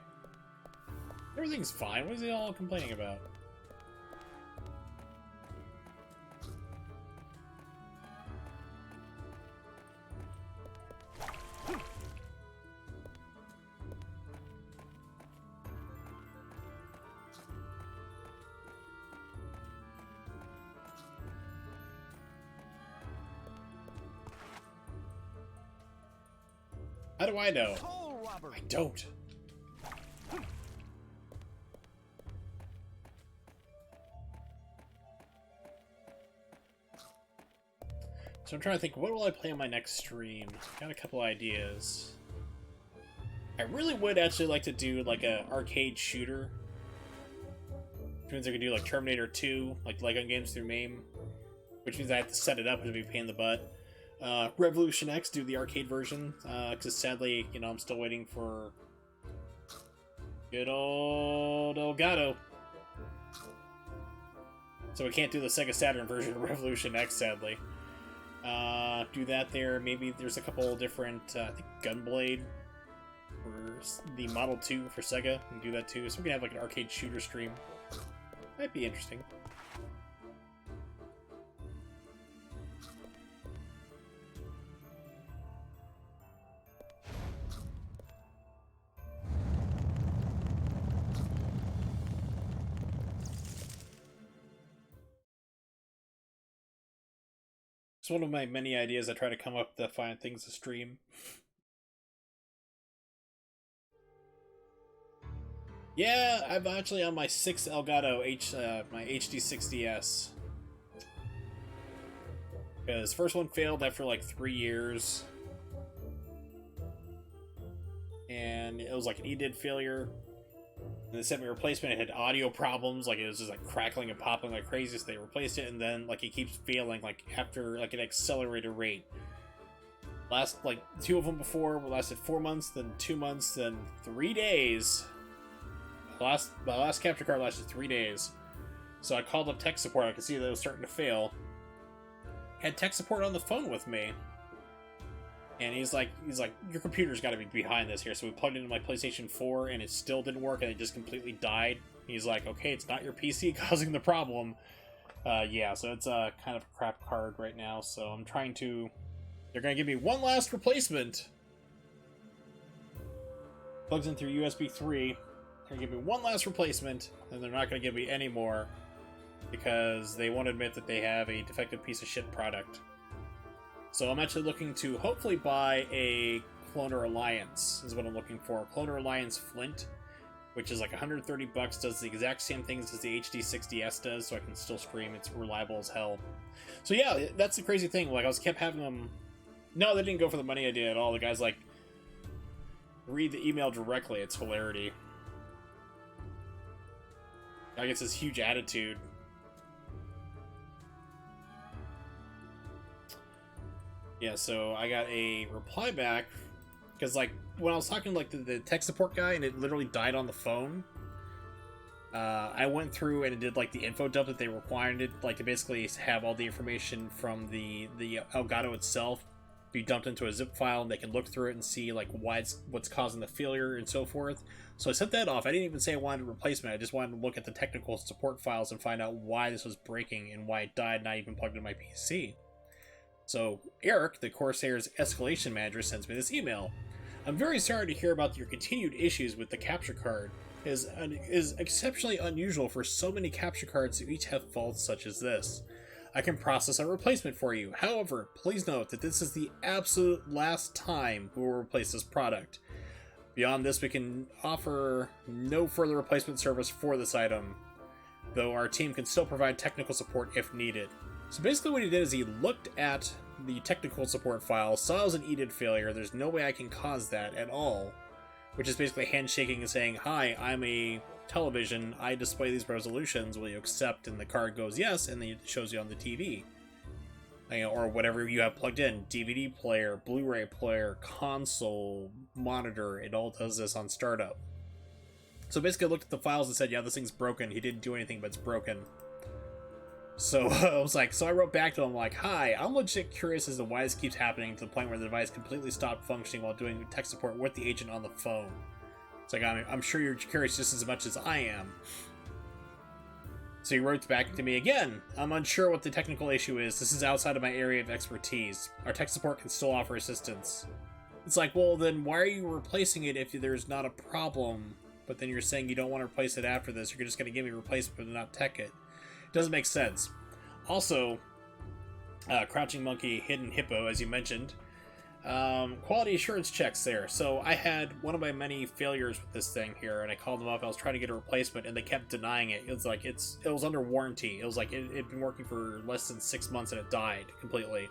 Everything's fine. What is he all complaining about? How do I know? I don't. So I'm trying to think, what will I play on my next stream? Got a couple ideas. I really would actually like to do like a arcade shooter. Which means I could do like Terminator 2, like Lego games through MAME. Which means I have to set it up, which would be a pain in the butt. Revolution X, do the arcade version, because sadly, you know, I'm still waiting for good old Elgato. So we can't do the Sega Saturn version of Revolution X, sadly. Do that there. Maybe there's a couple different, I think Gunblade for the Model 2 for Sega. We can do that too. So we can have like an arcade shooter stream. Might be interesting. It's one of my many ideas I try to come up to find things to stream. Yeah, I'm actually on my 6th Elgato my HD60S. Because first one failed after like 3 years. And it was like an EDID failure. And they sent me a replacement. It had audio problems, like it was just like crackling and popping like crazy, so they replaced it, and then like it keeps failing like after like an accelerated rate. Last like 2 of them before lasted 4 months, then 2 months, then 3 days. My last capture card lasted 3 days. So I called up tech support. I could see that it was starting to fail. Had tech support on the phone with me. And he's like, your computer's got to be behind this here. So we plugged it into my PlayStation 4, and it still didn't work, and it just completely died. He's like, okay, it's not your PC causing the problem. Yeah, so it's kind of a crap card right now. So I'm trying to... They're going to give me one last replacement. Plugs in through USB 3. gonna give me one last replacement, and they're not gonna give me any more because they won't admit that they have a defective piece of shit product. So I'm actually looking to hopefully buy a Cloner Alliance, is what I'm looking for. Cloner Alliance Flint, which is like 130 bucks, does the exact same things as the HD60S does, so I can still stream. It's reliable as hell. So yeah, that's the crazy thing. Like, I kept having them... No, they didn't go for the money idea at all. The guy's like, read the email directly. It's hilarity. I guess this huge attitude. Yeah, so I got a reply back, because, like, when I was talking to, like, the tech support guy, and it literally died on the phone, I went through and it did, like, the info dump that they required it, like, to basically have all the information from the Elgato itself be dumped into a zip file, and they can look through it and see, like, what's causing the failure and so forth. So I sent that off. I didn't even say I wanted a replacement. I just wanted to look at the technical support files and find out why this was breaking and why it died, not even plugged into my PC. So Eric, the Corsair's escalation manager, sends me this email. I'm very sorry to hear about your continued issues with the capture card. It is exceptionally unusual for so many capture cards to each have faults such as this. I can process a replacement for you. However, please note that this is the absolute last time we will replace this product. Beyond this, we can offer no further replacement service for this item, though our team can still provide technical support if needed. So basically what he did is he looked at the technical support file, saw it was an EDID failure, there's no way I can cause that at all, which is basically handshaking and saying, hi, I'm a television, I display these resolutions, will you accept? And the card goes yes, and then it shows you on the TV. Or whatever you have plugged in, DVD player, Blu-ray player, console, monitor, it all does this on startup. So basically I looked at the files and said, yeah, this thing's broken, he didn't do anything, but it's broken. So I was like, so I wrote back to him like, hi, I'm legit curious as to why this keeps happening to the point where the device completely stopped functioning while doing tech support with the agent on the phone. It's like, I'm sure you're curious just as much as I am. So he wrote back to me again, I'm unsure what the technical issue is. This is outside of my area of expertise. Our tech support can still offer assistance. It's like, well, then why are you replacing it if there's not a problem? But then you're saying you don't want to replace it after this. You're just going to give me a replacement but not tech it. Doesn't make sense. Also, Crouching Monkey, Hidden Hippo, as you mentioned. Quality assurance checks there. So I had one of my many failures with this thing here, and I called them up. I was trying to get a replacement, and they kept denying it. It was like it was under warranty. It was like it'd been working for less than 6 months, and it died completely.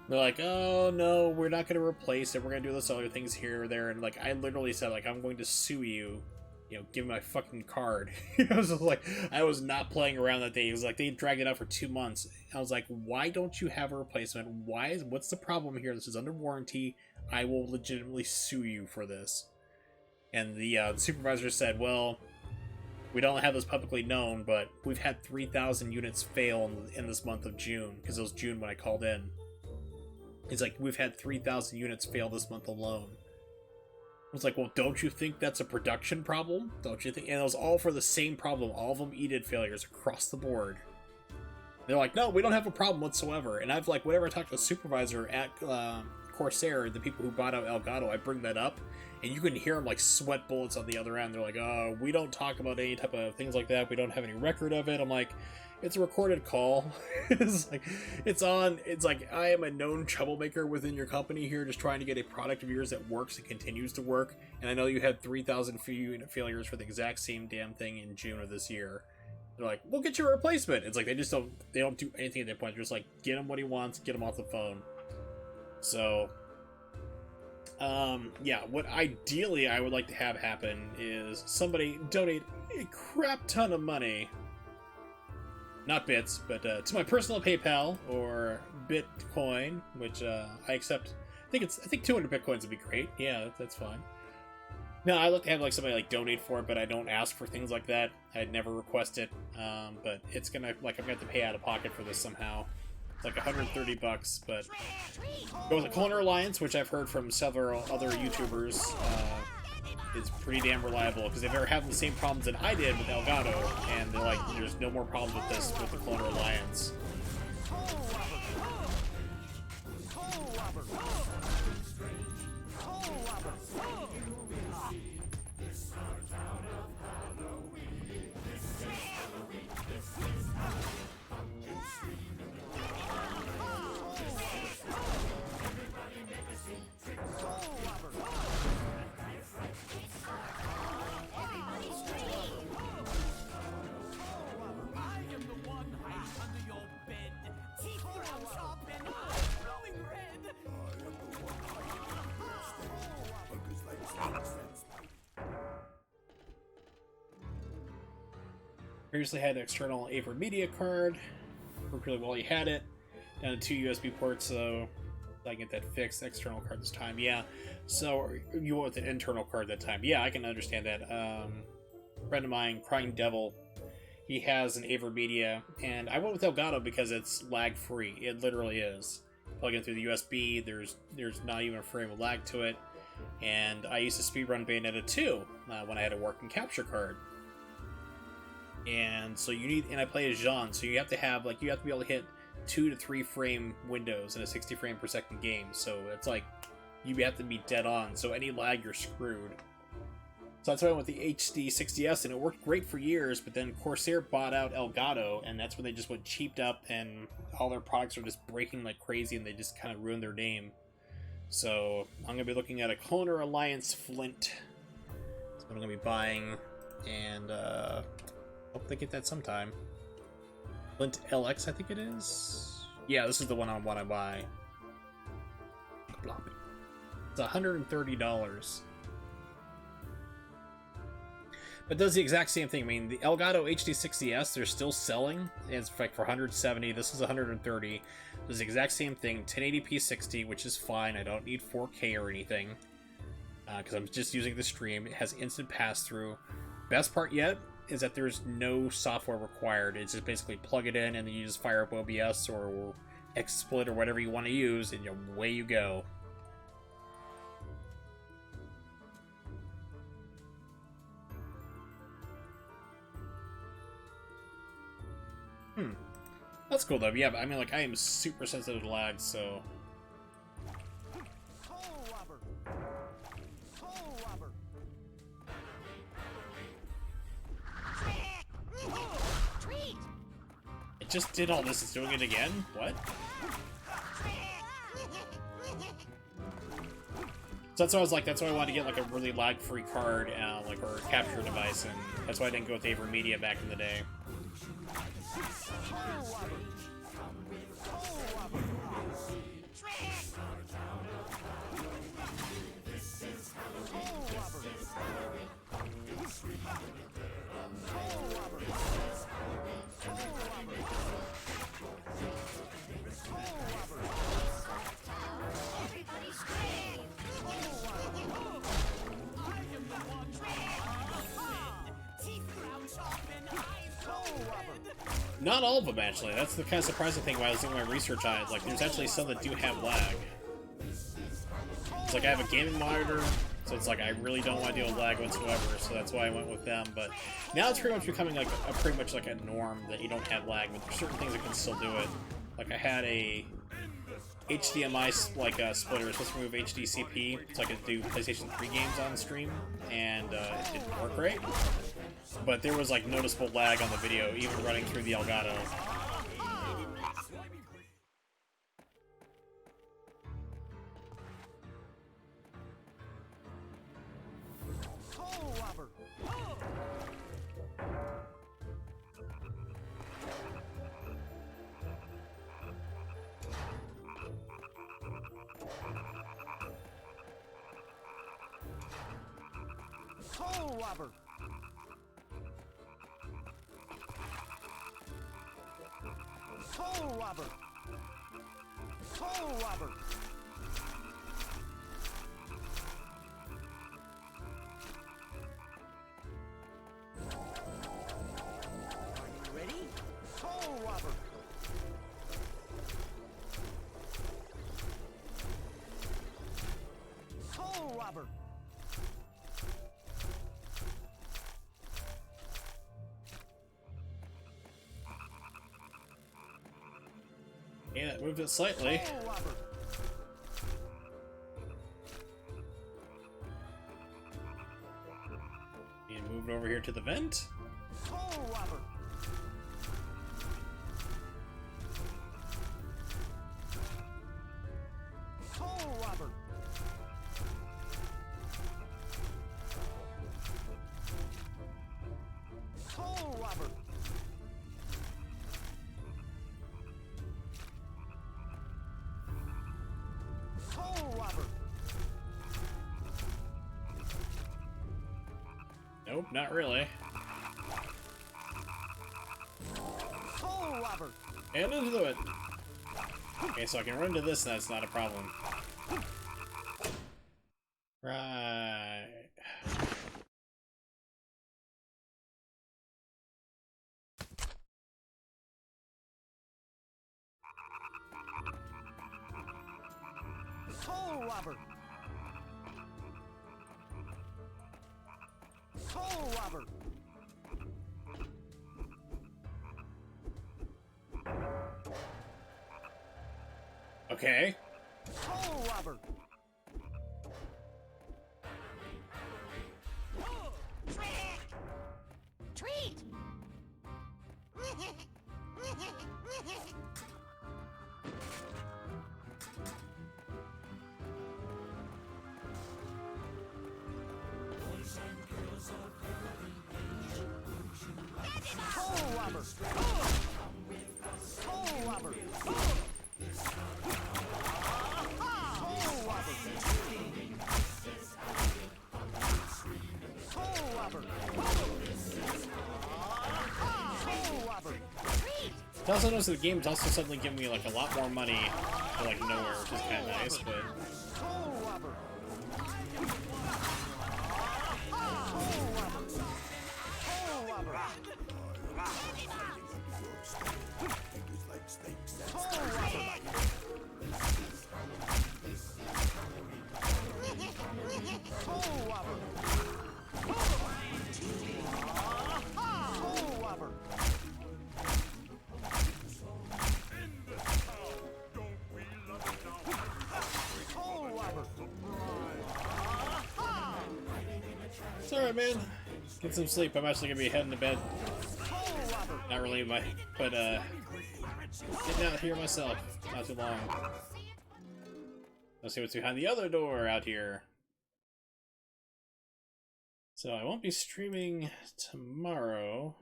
They're like, oh no, we're not going to replace it. We're going to do this other things here or there. And like I literally said, like, I'm going to sue you. You know, give me my fucking card. I was like, I was not playing around that day. It was like, they dragged it out for 2 months. I was like, why don't you have a replacement? What's the problem here? This is under warranty. I will legitimately sue you for this. And the supervisor said, well, we don't have this publicly known, but we've had 3,000 units fail in this month of June, because it was June when I called in. He's like, we've had 3,000 units fail this month alone. I was like, well, don't you think that's a production problem? Don't you think? And it was all for the same problem. All of them EDID failures across the board. They're like, no, we don't have a problem whatsoever. And I've, like, whenever I talk to a supervisor at Corsair, the people who bought out Elgato, I bring that up, and you can hear them, like, sweat bullets on the other end. They're like, oh, we don't talk about any type of things like that. We don't have any record of it. I'm like, it's a recorded call. It's like, I am a known troublemaker within your company here, just trying to get a product of yours that works and continues to work. And I know you had 3,000 unit failures for the exact same damn thing in June of this year. They're like, we'll get you a replacement. It's like, they don't do anything at that point. They're just like, get him what he wants, get him off the phone. So, yeah, what ideally I would like to have happen is somebody donate a crap ton of money, not bits, but to my personal PayPal or Bitcoin, which I accept. I think 200 Bitcoins would be great. Yeah, that's fine. No, I like to have like somebody like donate for it, but I don't ask for things like that. I'd never request it. But it's gonna, like, I'm gonna have to pay out of pocket for this somehow. It's like 130 bucks, but go with the Cloner Alliance, which I've heard from several other YouTubers, is pretty damn reliable, because they've ever had the same problems that I did with Elgato, and they're like, there's no more problems with this with the Cloner Alliance. Previously had an external AVR media card. Worked really well. You had it. Down to 2 USB ports, so I can get that fixed. External card this time, yeah. So you went with an internal card that time, yeah. I can understand that. Friend of mine, Crying Devil, he has an AVR media, and I went with Elgato because it's lag free. It literally is. Plug in through the USB. There's not even a frame of lag to it. And I used to speedrun Bayonetta 2 when I had a working capture card. And so you need, and I play as Jean, so you have to have, like, you have to be able to hit 2 to 3 frame windows in a 60 frame per second game. So it's like, you have to be dead on. So any lag, you're screwed. So that's why I went with the HD 60S, and it worked great for years, but then Corsair bought out Elgato, and that's when they just went cheaped up, and all their products were just breaking like crazy, and they just kind of ruined their name. So I'm going to be looking at a Cloner Alliance Flint. That's what I'm going to be buying, and hope they get that sometime. Flint LX, I think it is. Yeah, this is the one I want to buy. It's $130. But it does the exact same thing. I mean, the Elgato HD60S, they're still selling. It's like for $170. This is $130. Does the exact same thing. 1080p 60, which is fine. I don't need 4K or anything because I'm just using the stream. It has instant pass-through. Best part yet is that there's no software required. It's just basically plug it in and then you just fire up OBS or XSplit or whatever you want to use, and away you go. That's cool though. Yeah, but I mean, like, I am super sensitive to lag, so. It just did all this. It's doing it again? What? So that's why I was like, that's why I wanted to get like a really lag-free card, like, or a capture device, and that's why I didn't go with AVR Media back in the day. Not all of them, actually. That's the kind of surprising thing while I was doing my research on it. Like, there's actually some that do have lag. It's like I have a gaming monitor, so it's like I really don't want to deal with lag whatsoever, so that's why I went with them. But now it's pretty much becoming like pretty much like a norm that you don't have lag, but there's certain things that can still do it. Like I had a HDMI splitter. It's supposed to remove HDCP, so I could do PlayStation 3 games on stream, and it didn't work right. But there was like noticeable lag on the video, even running through the Elgato. Robber! Soul Robber! Soul Robber! Are you ready? Soul Robber! Soul Robber! Yeah, it moved it slightly. You move moving over here to the vent. Toll robber. Toll robber. Toll robber. Toll robber. Nope, not really. Toll robber. And into it. Okay, so I can run to this, and that's not a problem. Right. Toll robber. Toll robber. Okay. Toll robber. Treat! Toll robber. Toll robber. Toll robber. Toll robber. Toll robber. I also noticed that the game is also suddenly giving me like a lot more money for like nowhere, which is kind of nice, but Toll robber. Toll robber. Toll robber. Toll robber. Toll robber. Toll robber. it's alright, man. Get some sleep. I'm actually gonna be heading to bed. Toll robber. Not really my, but getting out here myself. Not too long. Let's see what's behind the other door out here. So I won't be streaming tomorrow.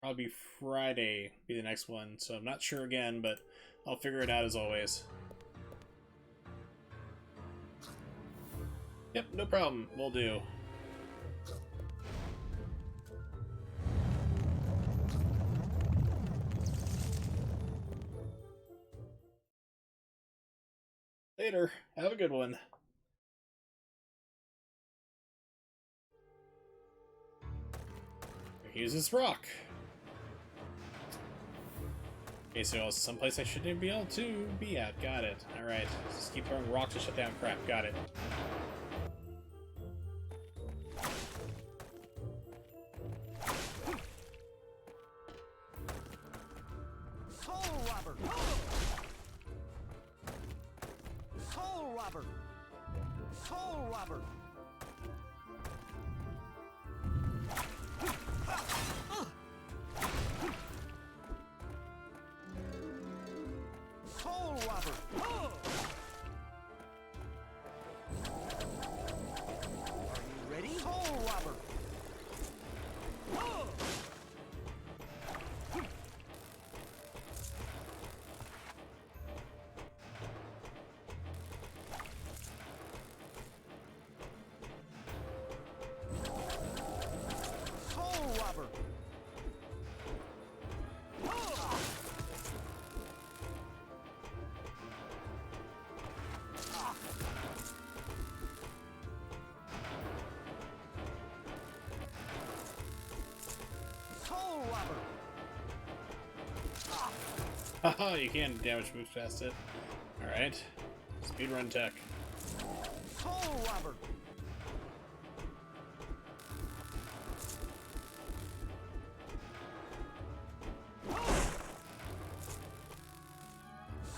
Probably Friday be the next one. So I'm not sure again, but I'll figure it out as always. Yep, no problem. Will do. Later. Have a good one. Use this rock. Okay, so someplace I shouldn't be able to be at. Got it. Alright. Just keep throwing rocks to shut down crap. Got it. Toll robber. Toll robber. Toll robber. Toll robber. Are you ready? Toll robber. Toll robber. Toll robber. Haha, you can damage moves past it. Alright. Speedrun tech. Toll robber.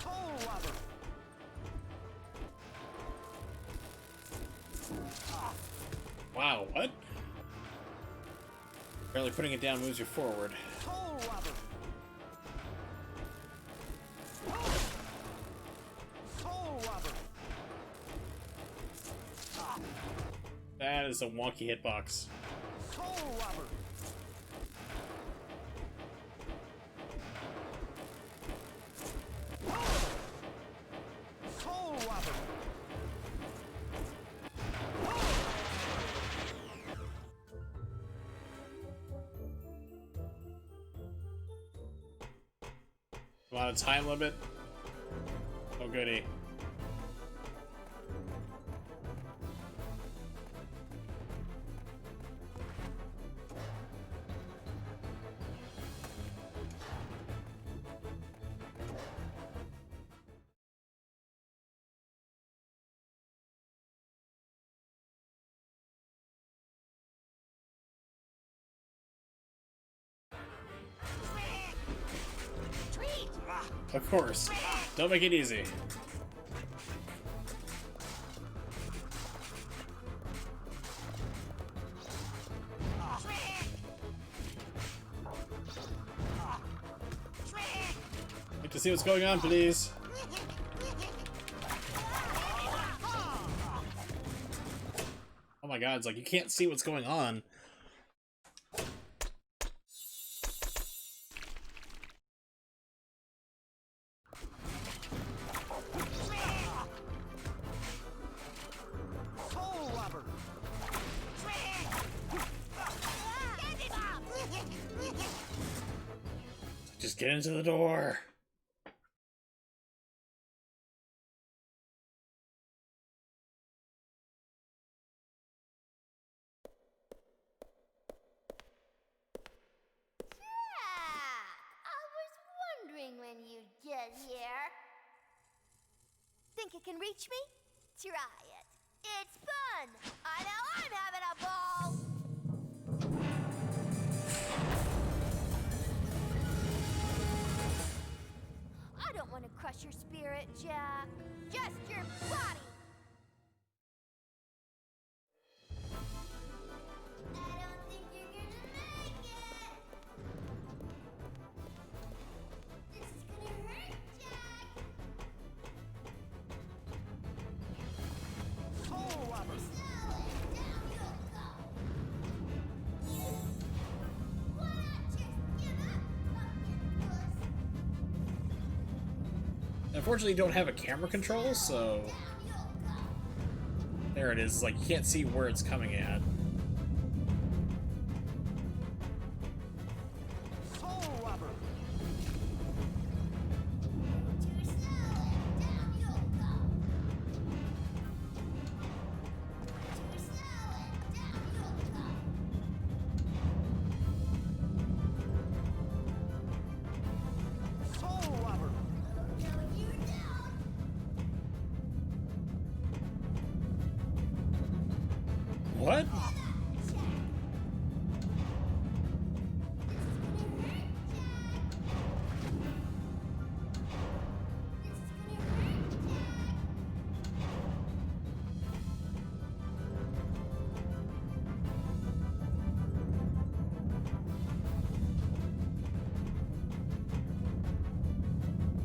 Toll robber. Wow, what? Apparently putting it down moves you forward. Toe rubber. Toe rubber. That is a wonky hitbox. Toe rubber. Toe rubber. Come on, a time limit. Oh goody. Of course. Don't make it easy. Like to see what's going on, please. Oh my god, it's like you can't see what's going on. Toe rubber. Just get into the door. I was wondering when you'd get here. Think you can reach me? Try it. It's fun. I know I'm having a ball. I don't want to crush your spirit, Jack. Just your body. I don't think you're gonna make it. This is gonna hurt, Jack. Toe rubber. Slow it down, you'll go. Why not just give up, pumpkin puss? Unfortunately, you don't have a camera control, so... There it is. Like, you can't see where it's coming at. Toe rubber. Too slow and down you'll go. Too slow and down you'll go. Toe rubber. No, you don't. What?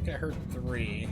I think I heard 3.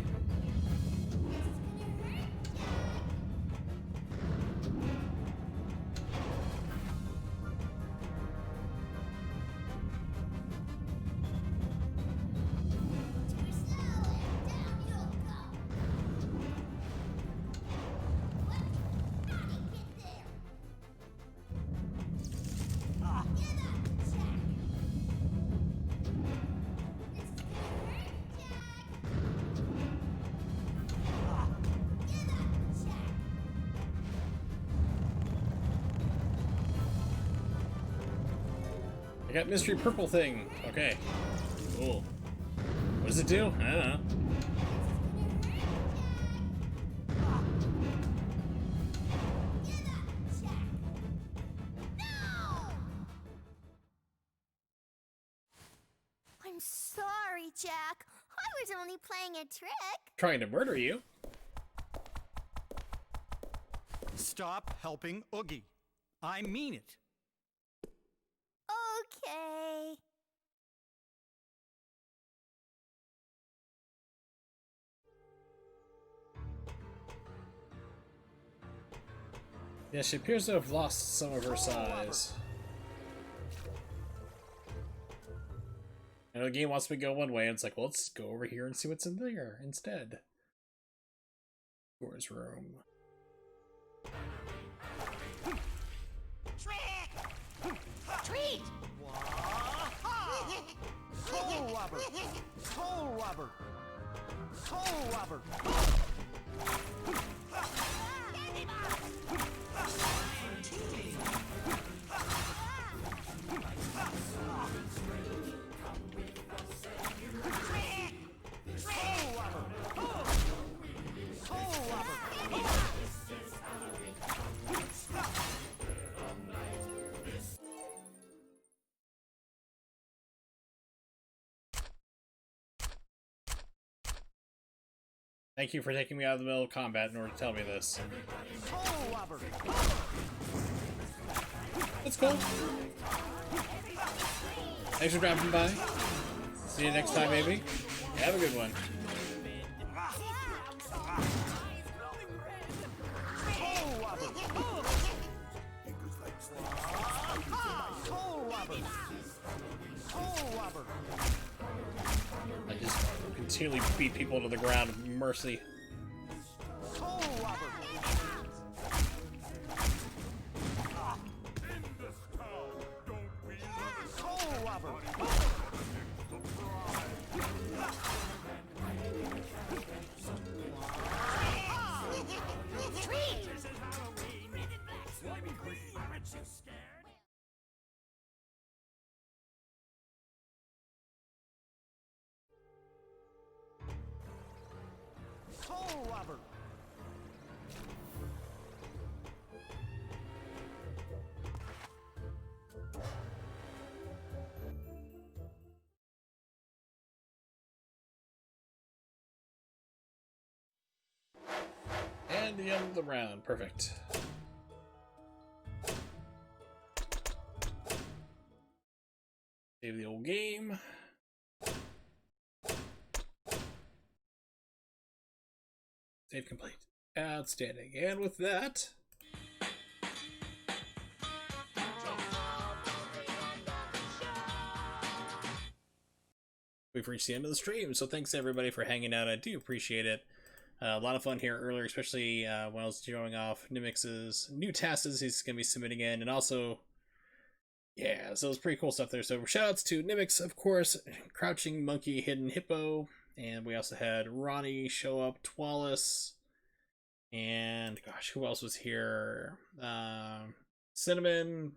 I got mystery purple thing. Okay. Cool. What does it do? I don't know. I'm sorry, Jack. I was only playing a trick. Trying to murder you. Stop helping Oogie. I mean it. Okay. Yeah, she appears to have lost some of her size. And the game wants me to go one way, and it's like, well, let's go over here and see what's in there instead. Doors room. Treat! Soul robber! Soul robber! Soul robber! Thank you for taking me out of the middle of combat in order to tell me this. That's cool. Thanks for dropping by. See you next time, maybe. Have a good one. I just continually beat people to the ground with mercy. Soul robber! And the end of the round. Perfect. Save the old game. Save complete. Outstanding. And with that, we've reached the end of the stream. So thanks everybody for hanging out. I do appreciate it. A lot of fun here earlier, especially when I was showing off Nimix's new tasks he's going to be submitting in, and also, yeah, so it's pretty cool stuff there. So shoutouts to Nimix, of course, Crouching Monkey, Hidden Hippo, and we also had Ronnie show up, Twalis, and gosh, who else was here? Cinnamon,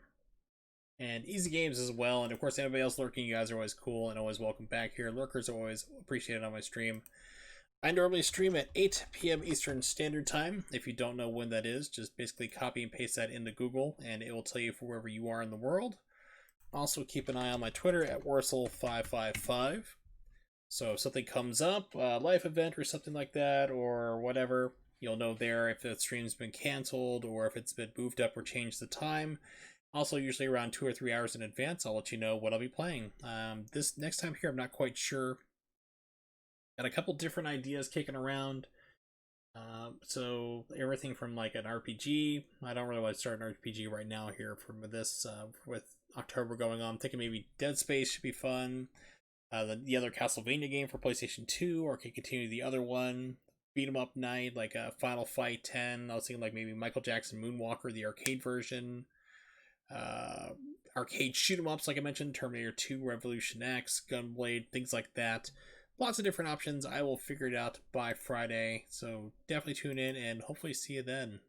and Easy Games as well, and of course anybody else lurking. You guys are always cool and always welcome back here. Lurkers are always appreciated on my stream. I normally stream at 8 p.m. Eastern Standard Time. If you don't know when that is, just basically copy and paste that into Google, and it will tell you for wherever you are in the world. Also, keep an eye on my Twitter at Warsaw555. So if something comes up, a life event or something like that, or whatever, you'll know there if the stream's been canceled or if it's been moved up or changed the time. Also, usually around 2 or 3 hours in advance, I'll let you know what I'll be playing. This next time here, I'm not quite sure. Got a couple different ideas kicking around. So everything from like an RPG. I don't really want to start an RPG right now here from this with October going on. I'm thinking maybe Dead Space should be fun. The other Castlevania game for PlayStation 2, or can continue the other one. Beat 'em up night, like a Final Fight 10. I was thinking like maybe Michael Jackson Moonwalker, the arcade version. Arcade shoot 'em ups, like I mentioned, Terminator 2, Revolution X, Gunblade, things like that. Lots of different options. I will figure it out by Friday, so definitely tune in and hopefully see you then.